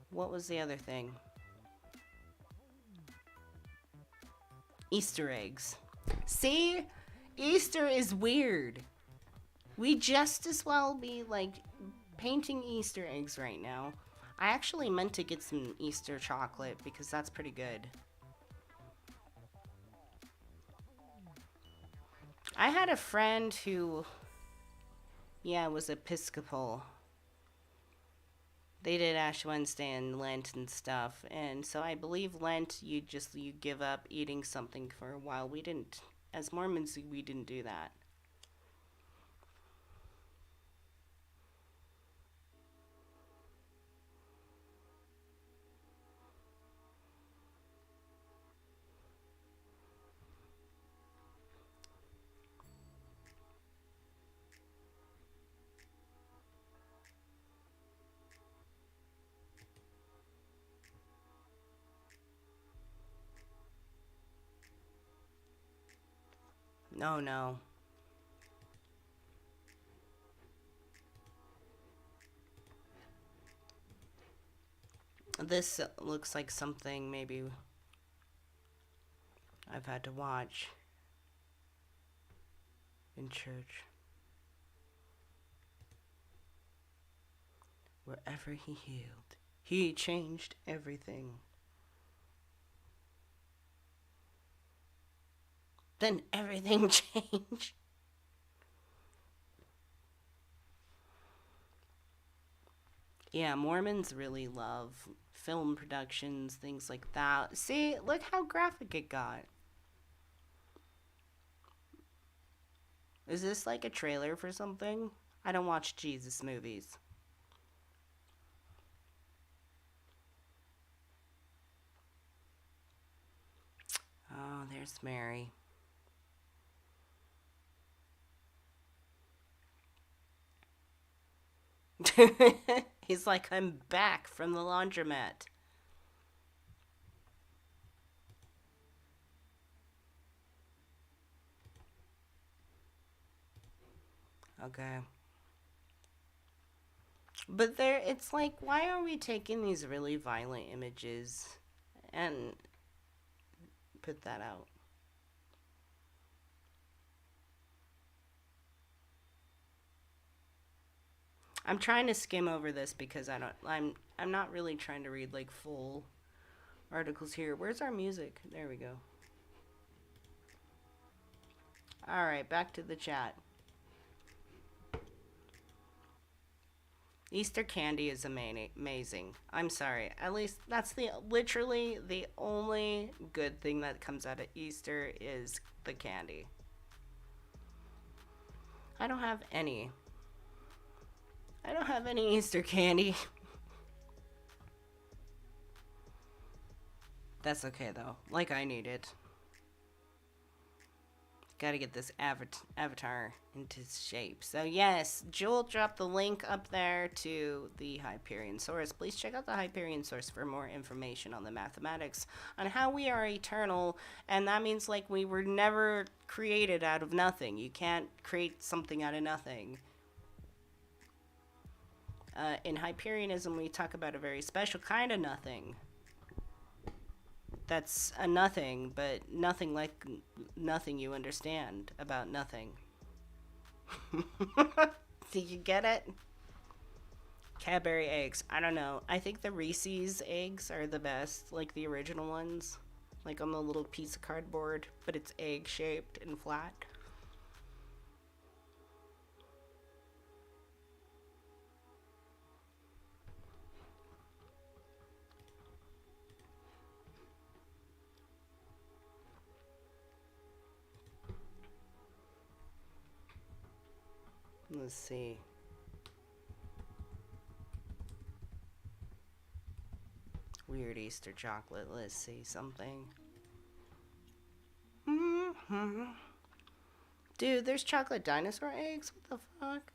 What was the other thing? Easter eggs. See? Easter is weird. We just as well be, like, painting Easter eggs right now. I actually meant to get some Easter chocolate because that's pretty good. I had a friend who, was Episcopal. They did Ash Wednesday and Lent and stuff, and so I believe Lent, you give up eating something for a while. We didn't, as Mormons, we didn't do that. No. This looks like something maybe I've had to watch in church. Wherever he healed, he changed everything. Then everything changed. Yeah, Mormons really love film productions, things like that. See, look how graphic it got. Is this like a trailer for something? I don't watch Jesus movies. Oh, there's Mary. He's like, I'm back from the laundromat. Okay. But it's like, why are we taking these really violent images and put that out? I'm trying to skim over this because I'm not really trying to read like full articles here. Where's our music? There we go. All right, back to the chat. Easter candy is amazing. I'm sorry. At least that's literally the only good thing that comes out of Easter is the candy. I don't have any Easter candy. That's okay though. Like I need it. Gotta get this avatar into shape. So yes, Jewel dropped the link up there to the Hyperion Source. Please check out the Hyperion Source for more information on the mathematics on how we are eternal, and that means like we were never created out of nothing. You can't create something out of nothing. In Hyperianism, we talk about a very special kind of nothing That's a nothing, but nothing like nothing you understand about nothing. Did you get it? Cadbury eggs. I don't know. I think the Reese's eggs are the best, like the original ones. Like on the little piece of cardboard, but it's egg shaped and flat. Let's see. Weird Easter chocolate. Let's see something. Mm-hmm. Dude, there's chocolate dinosaur eggs? What the fuck?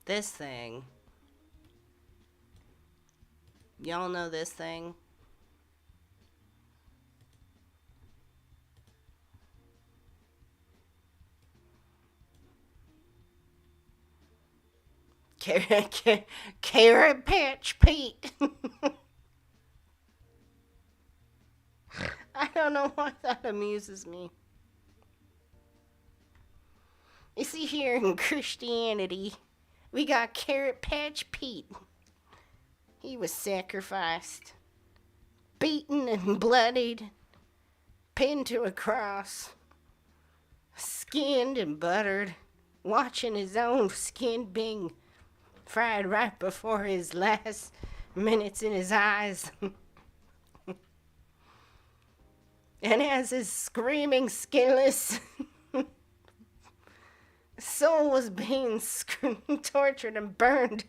This thing. Y'all know this thing? Carrot Patch Pete. I don't know why that amuses me. You see, here in Christianity, we got Carrot Patch Pete. He was sacrificed, beaten and bloodied, pinned to a cross, skinned and buttered, watching his own skin being fried right before his last minutes in his eyes. And as his screaming, skinless soul was being tortured and burned,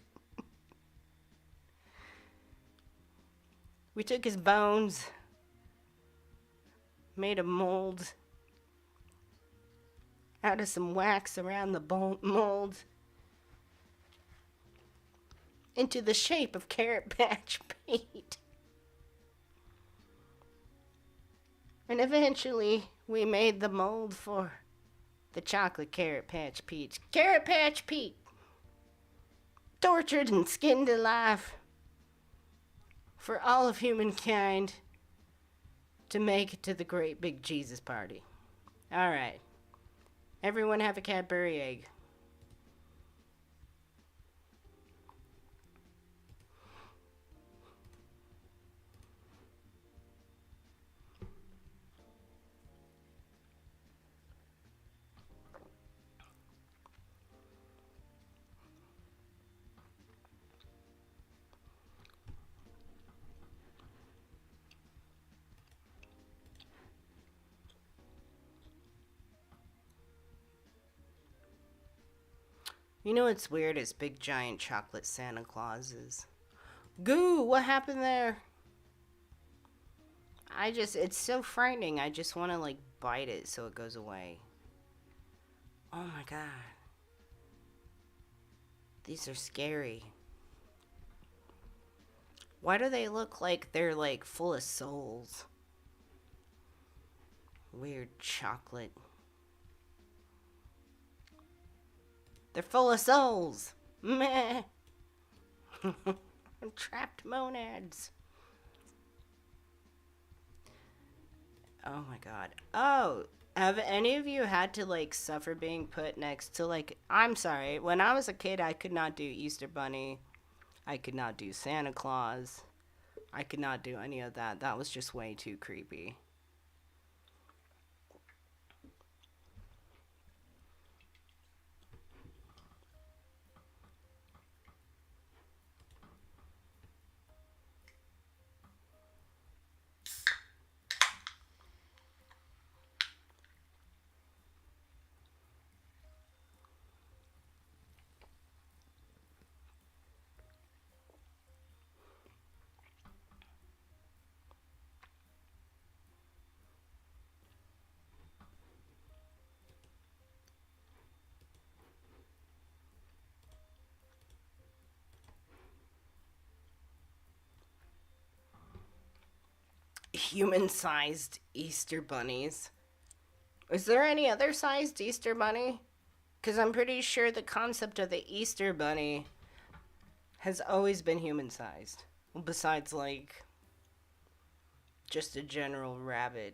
we took his bones, made a mold out of some wax around the mold into the shape of Carrot Patch Pete. And eventually, we made the mold for the chocolate Carrot Patch Pete. Carrot Patch Pete! Tortured and skinned alive for all of humankind to make it to the great big Jesus party. Alright. Everyone have a Cadbury egg. You know what's weird is big giant chocolate Santa Clauses. Goo, what happened there? It's so frightening. I just want to like bite it so it goes away. Oh my god. These are scary. Why do they look like they're like full of souls? Weird chocolate. They're full of souls. Meh. Trapped monads. Oh my god. Oh, have any of you had to like suffer being put next to like, I'm sorry, when I was a kid I could not do Easter Bunny. I could not do Santa Claus. I could not do any of that. That was just way too creepy. Human-sized Easter bunnies. Is there any other sized Easter bunny? Because I'm pretty sure the concept of the Easter bunny has always been human sized. Besides, like, just a general rabbit.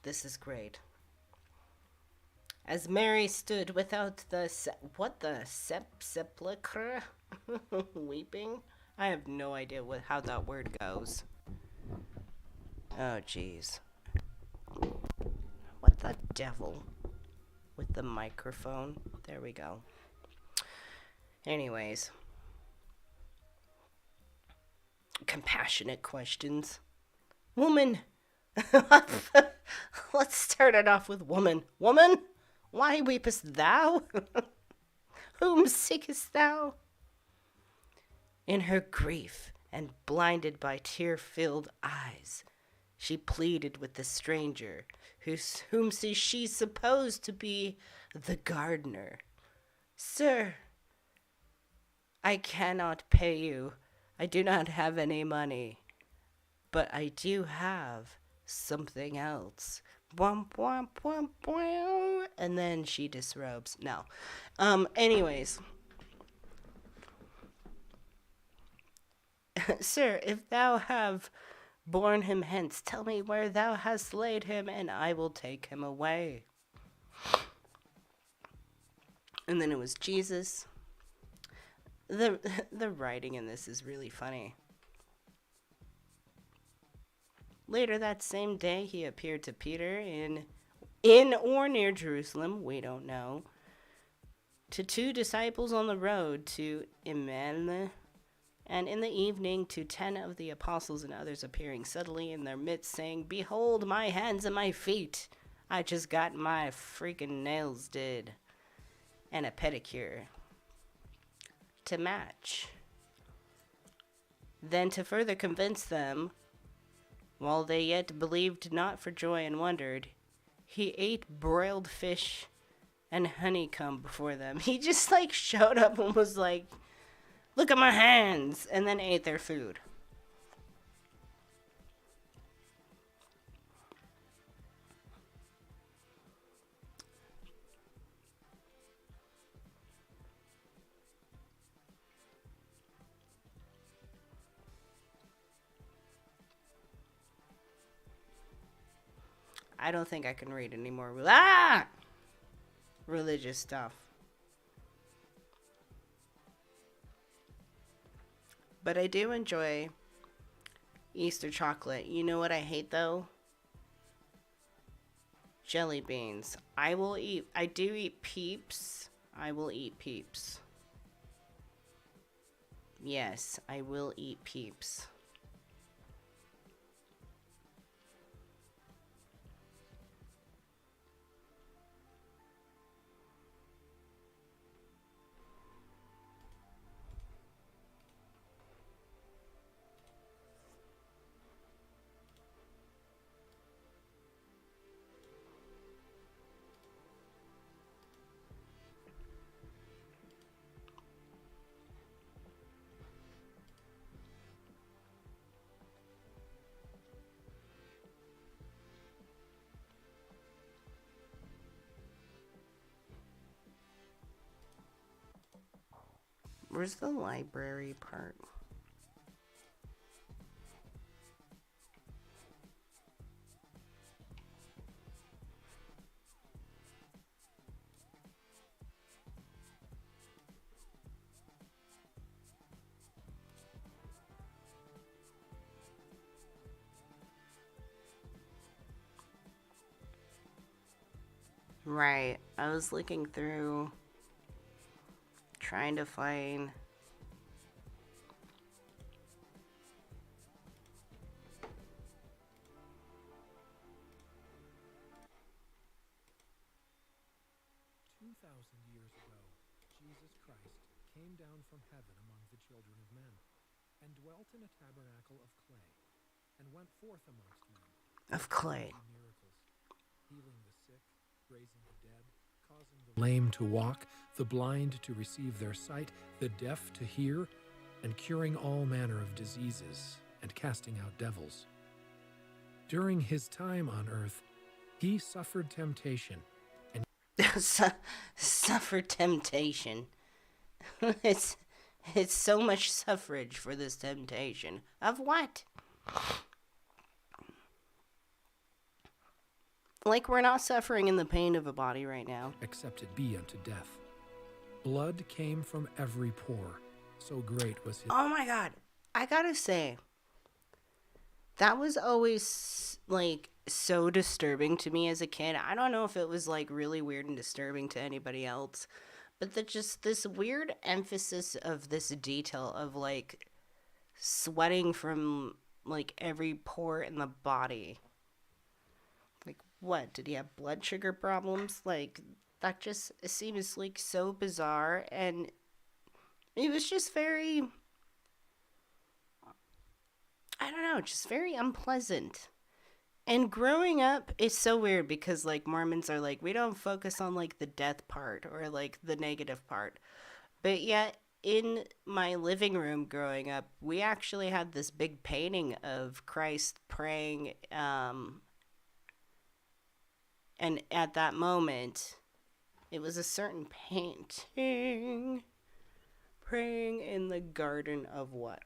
This is great. As Mary stood without the sepulchre weeping. I have no idea how that word goes. Oh jeez. What the devil? With the microphone. There we go. Anyways. Compassionate questions. Woman. Let's start it off with woman. Woman, why weepest thou? Whom seekest thou? In her grief and blinded by tear-filled eyes, she pleaded with the stranger, whom she supposed to be the gardener. Sir, I cannot pay you. I do not have any money. But I do have something else. Bwomp, bwomp, bwomp, bwomp. And then she disrobes. No. Anyways. Sir, if thou have borne him hence, tell me where thou hast laid him, and I will take him away. And then it was Jesus. The writing in this is really funny. Later that same day, he appeared to Peter in or near Jerusalem, we don't know, to 2 disciples on the road to Emmaus, and in the evening to 10 of the apostles, and others appearing suddenly in their midst, saying, Behold my hands and my feet. I just got my freaking nails did. And a pedicure to match. Then to further convince them, while they yet believed not for joy and wondered, he ate broiled fish and honeycomb before them. He just showed up and was like, look at my hands, and then ate their food. I don't think I can read any more religious stuff. But I do enjoy Easter chocolate. You know what I hate though? Jelly beans. I do eat Peeps. I will eat Peeps. Yes, I will eat Peeps. Where's the library part? Right. I was looking through, trying to find Jesus Christ came down from heaven among the children of men, and dwelt in a tabernacle of clay, and went forth amongst men, Of working clay. mighty miracles, healing the sick, raising the dead, causing the lame to walk, the blind to receive their sight, the deaf to hear, and curing all manner of diseases, and casting out devils. During his time on earth, he suffered temptation. Suffer temptation. it's it's so much suffrage for this temptation. Of what? Like we're not suffering in the pain of a body right now. Except it be unto death. Blood came from every pore, so great was his... Oh my god. I gotta say, that was always like so disturbing to me as a kid. I don't know if it was like really weird and disturbing to anybody else, but just this weird emphasis of this detail of like sweating from like every pore in the body. Like, what? Did he have blood sugar problems? Like, that just seems like so bizarre, and it was just very, I don't know, just very unpleasant. And growing up, it's so weird because like Mormons are like, we don't focus on like the death part or like the negative part. But yet in my living room growing up, we actually had this big painting of Christ praying, and at that moment, it was a certain painting praying in the garden of what?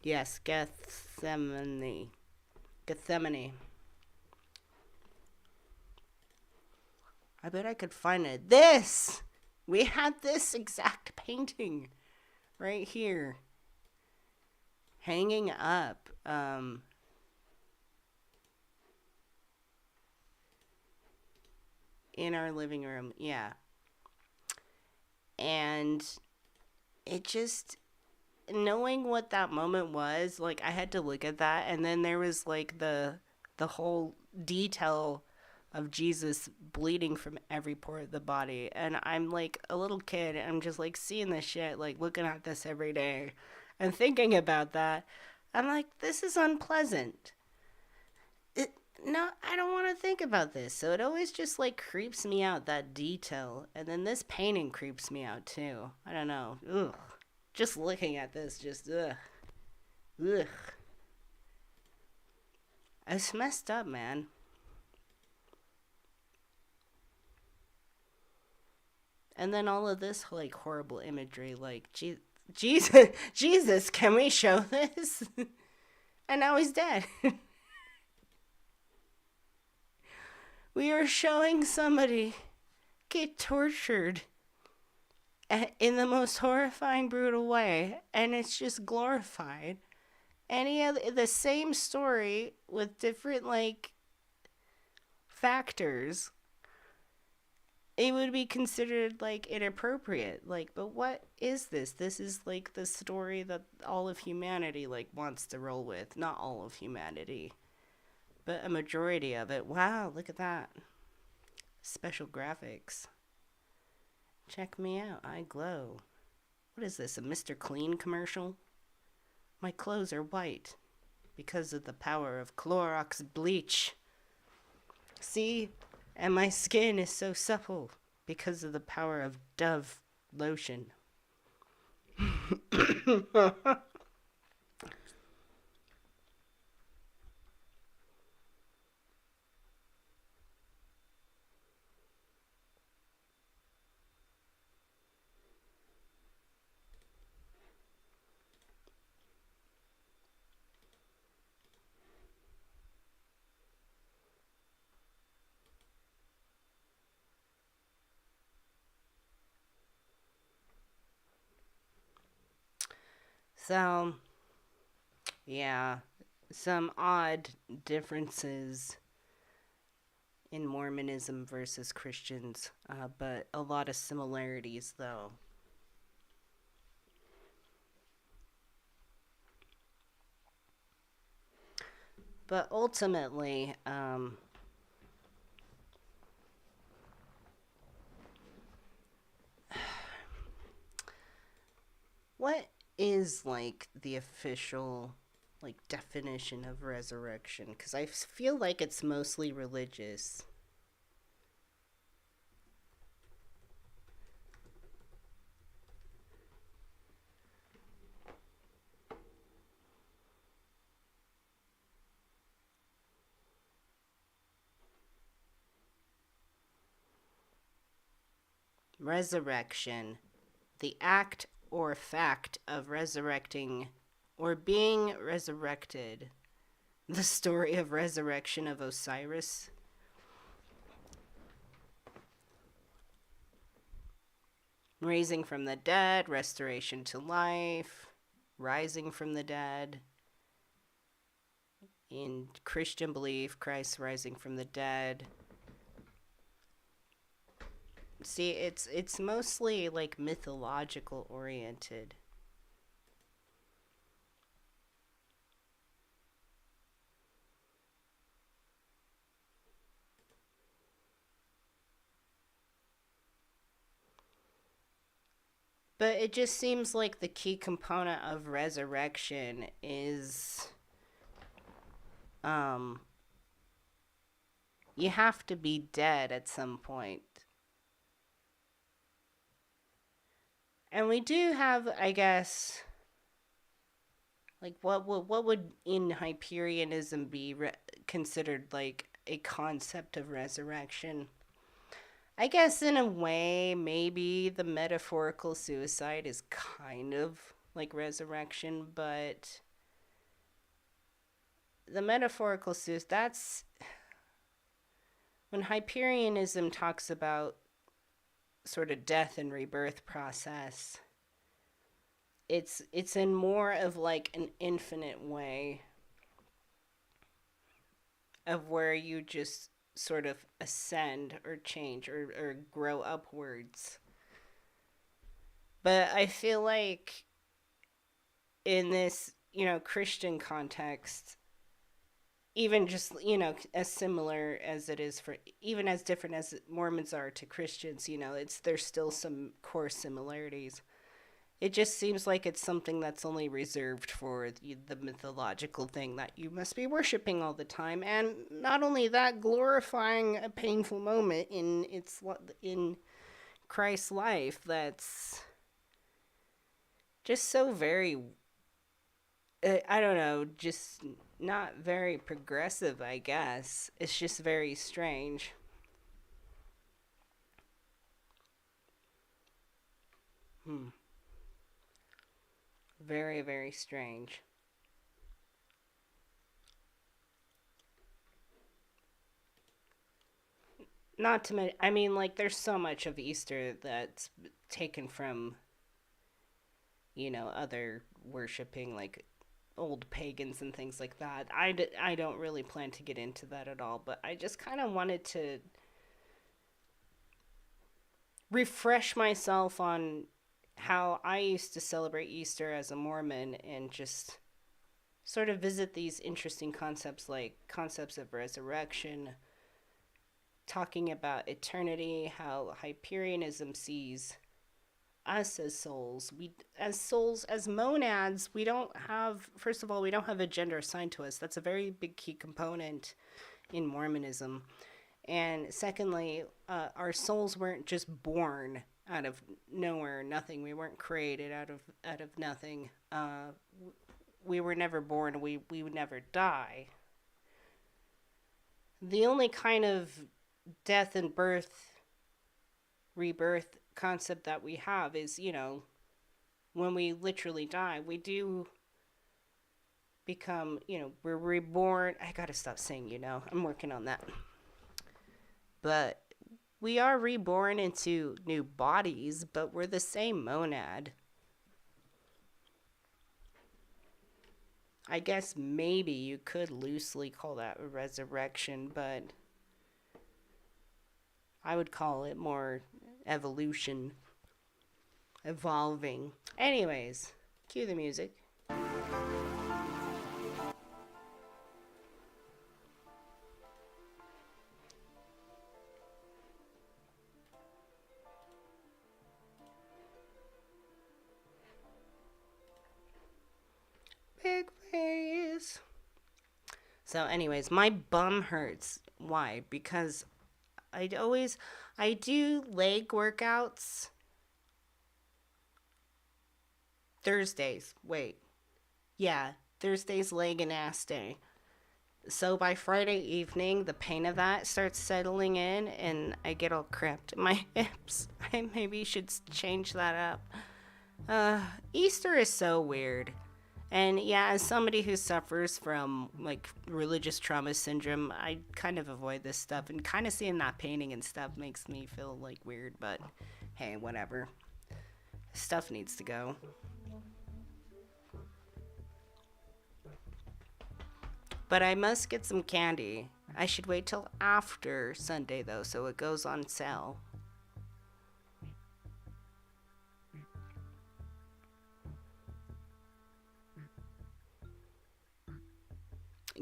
Yes, Gethsemane. Gethsemane. I bet I could find it. This! We had this exact painting right here. Hanging up. In our living room. Yeah. And it just, knowing what that moment was, like I had to look at that, and then there was like the whole detail of Jesus bleeding from every pore of the body, and I'm like a little kid, and I'm just like seeing this shit, like looking at this every day, and thinking about that. I'm like, this is unpleasant. It, no, I don't want to think about this. So it always just like creeps me out, that detail, and then this painting creeps me out too. I don't know. Ugh. Just looking at this, just ugh. Ugh. It's messed up, man. And then all of this like horrible imagery, like Jesus, Jesus, can we show this? And now he's dead. We are showing somebody get tortured in the most horrifying, brutal way, and it's just glorified. Any other, the same story with different like factors, it would be considered like inappropriate. Like, but what is this? This is like the story that all of humanity like wants to roll with. Not all of humanity, but a majority of it. Wow, look at that. Special graphics. Check me out. I glow. What is this? A Mr. Clean commercial? My clothes are white because of the power of Clorox bleach. See? And my skin is so supple because of the power of Dove lotion. So, yeah, some odd differences in Mormonism versus Christians, but a lot of similarities, though. But ultimately, what is like the official like definition of resurrection? Because I feel like it's mostly religious. Resurrection, the act or fact of resurrecting or being resurrected. The story of resurrection of Osiris. Raising from the dead, restoration to life, rising from the dead. In Christian belief, Christ rising from the dead. See, it's mostly like mythological oriented. But it just seems like the key component of resurrection is you have to be dead at some point. And we do have, I guess, like what would in Hyperianism be considered like a concept of resurrection? I guess in a way, maybe the metaphorical suicide is kind of like resurrection, but the metaphorical suicide, that's when Hyperianism talks about sort of death and rebirth process. It's in more of like an infinite way of where you just sort of ascend or change or grow upwards. But I feel like in this, Christian context, even just, as similar as it is for, even as different as Mormons are to Christians, there's still some core similarities. It just seems like it's something that's only reserved for the mythological thing that you must be worshiping all the time, and not only that, glorifying a painful moment in Christ's life. That's just so very, I don't know, just not very progressive, I guess. It's just very strange. Very, very strange. Not to mention, I mean, like, there's so much of Easter that's taken from, other worshiping, like, old pagans and things like that. I don't really plan to get into that at all, but I just kind of wanted to refresh myself on how I used to celebrate Easter as a Mormon and just sort of visit these interesting concepts like concepts of resurrection, talking about eternity, how Hyperianism sees us as souls. As monads, we don't have, first of all, we don't have a gender assigned to us. That's a very big key component in Mormonism. And secondly, our souls weren't just born out of nowhere, nothing. We weren't created out of nothing. We were never born. We would never die. The only kind of death and rebirth concept that we have is, when we literally die, we do become, we're reborn. I gotta stop saying, I'm working on that. But we are reborn into new bodies, but we're the same monad. I guess maybe you could loosely call that a resurrection, but I would call it more evolution, evolving. Anyways, cue the music. big face. So anyways, my bum hurts. Why? Because I do leg workouts Thursdays. Wait. Yeah, Thursday's leg and ass day. So by Friday evening, the pain of that starts settling in and I get all cramped in my hips. I maybe should change that up. Easter is so weird. And yeah, as somebody who suffers from like religious trauma syndrome, I kind of avoid this stuff, and kind of seeing that painting and stuff makes me feel like weird, but hey, whatever. Stuff needs to go. But I must get some candy. I should wait till after Sunday though, so it goes on sale.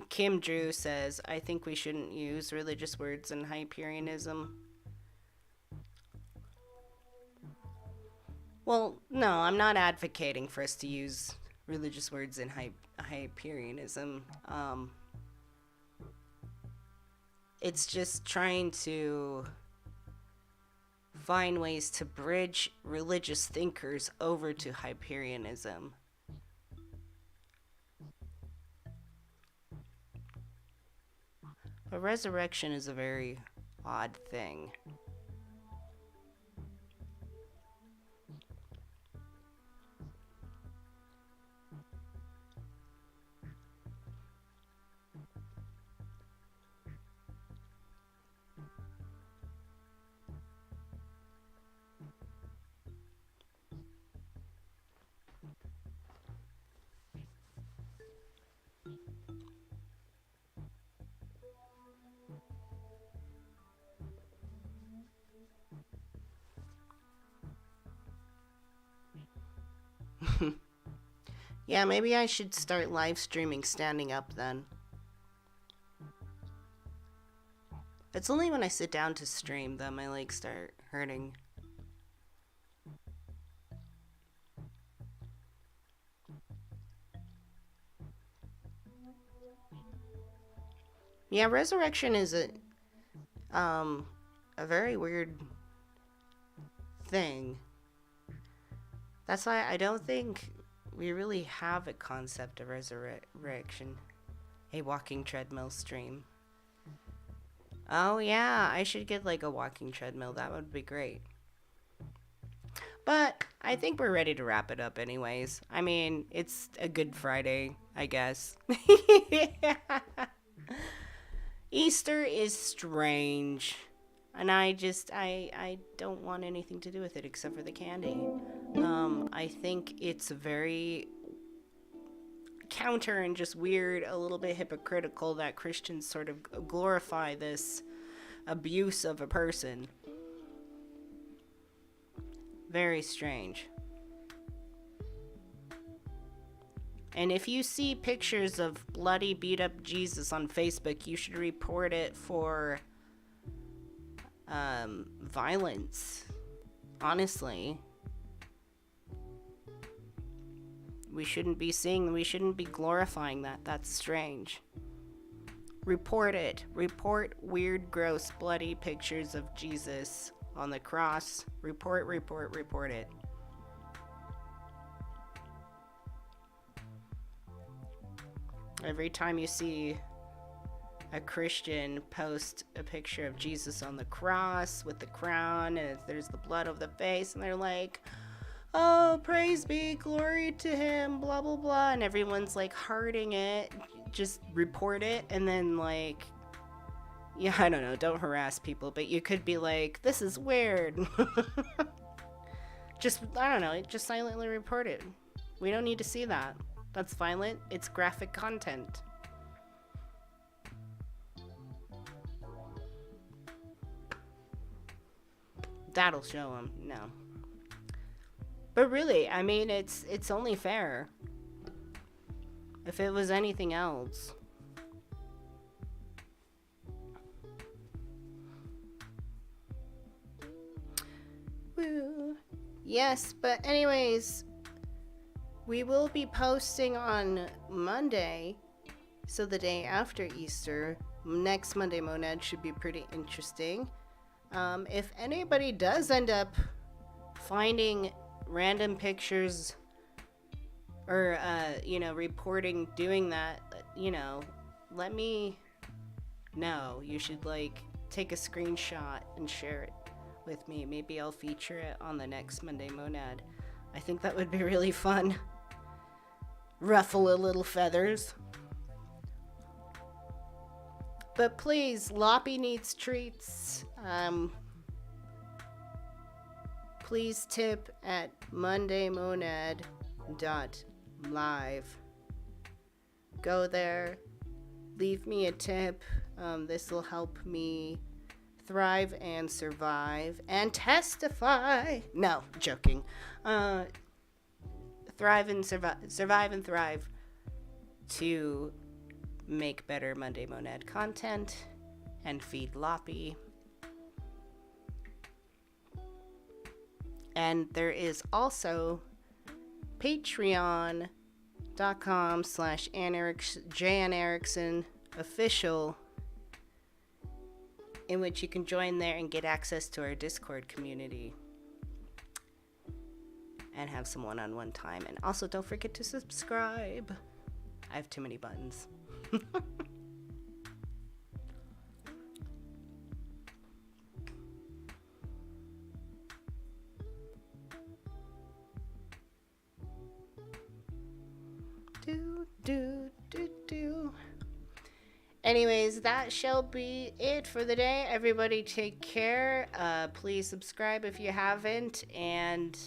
Kim Drew says, I think we shouldn't use religious words in Hyperianism. Well, no, I'm not advocating for us to use religious words in Hyperianism. It's just trying to find ways to bridge religious thinkers over to Hyperianism. A resurrection is a very odd thing. Yeah, maybe I should start live streaming standing up then. It's only when I sit down to stream that my legs start hurting. Yeah, resurrection is a very weird thing. That's why I don't think we really have a concept of resurrection. A walking treadmill stream. Oh yeah, I should get like a walking treadmill. That would be great. But I think we're ready to wrap it up anyways. I mean, it's a Good Friday, I guess. Easter is strange. And I don't want anything to do with it except for the candy. I think it's very counter and just weird, a little bit hypocritical that Christians sort of glorify this abuse of a person. Very strange. And if you see pictures of bloody, beat up Jesus on Facebook, you should report it for violence. Honestly. We shouldn't be glorifying that. That's strange. Report it. Report weird, gross, bloody pictures of Jesus on the cross. Report it. Every time you see a Christian post a picture of Jesus on the cross with the crown and there's the blood of the face and they're like, oh, praise be, glory to him, blah, blah, blah. And everyone's like hearting it. Just report it. And then like, yeah, I don't know. Don't harass people. But you could be like, this is weird. Just, I don't know. Just silently report it. We don't need to see that. That's violent. It's graphic content. That'll show them. No. But really, I mean, it's only fair. If it was anything else. Woo. Yes, but anyways, We will be posting on Monday, so the day after Easter. Next Monday Monad should be pretty interesting. If anybody does end up finding random pictures or, reporting doing that, let me know. You should, take a screenshot and share it with me. Maybe I'll feature it on the next Monday Monad. I think that would be really fun. Ruffle a little feathers. But please, Loppy needs treats. Please tip at mondaymonad.live. Go there, leave me a tip. This will help me thrive and survive and testify. No, joking. Thrive and survive and thrive to make better Monday Monad content and feed Loppy. And there is also patreon.com/Jan Erickson official, in which you can join there and get access to our Discord community and have some one-on-one time. And also, don't forget to subscribe. I have too many buttons. do. Anyways, that shall be it for the day. Everybody take care. Please subscribe if you haven't. And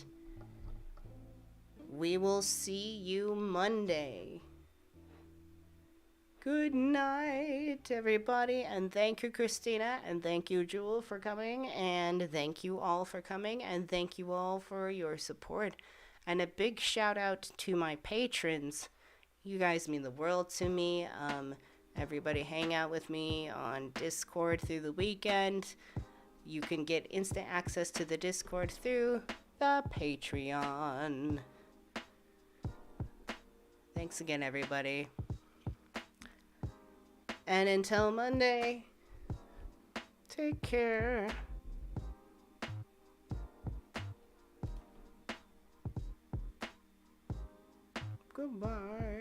we will see you Monday. Good night, everybody. And thank you, Christina. And thank you, Jewel, for coming. And thank you all for coming. And thank you all for your support. And a big shout out to my patrons. You guys mean the world to me. Everybody hang out with me on Discord through the weekend. You can get instant access to the Discord through the Patreon. Thanks again, everybody. And until Monday, take care. Goodbye.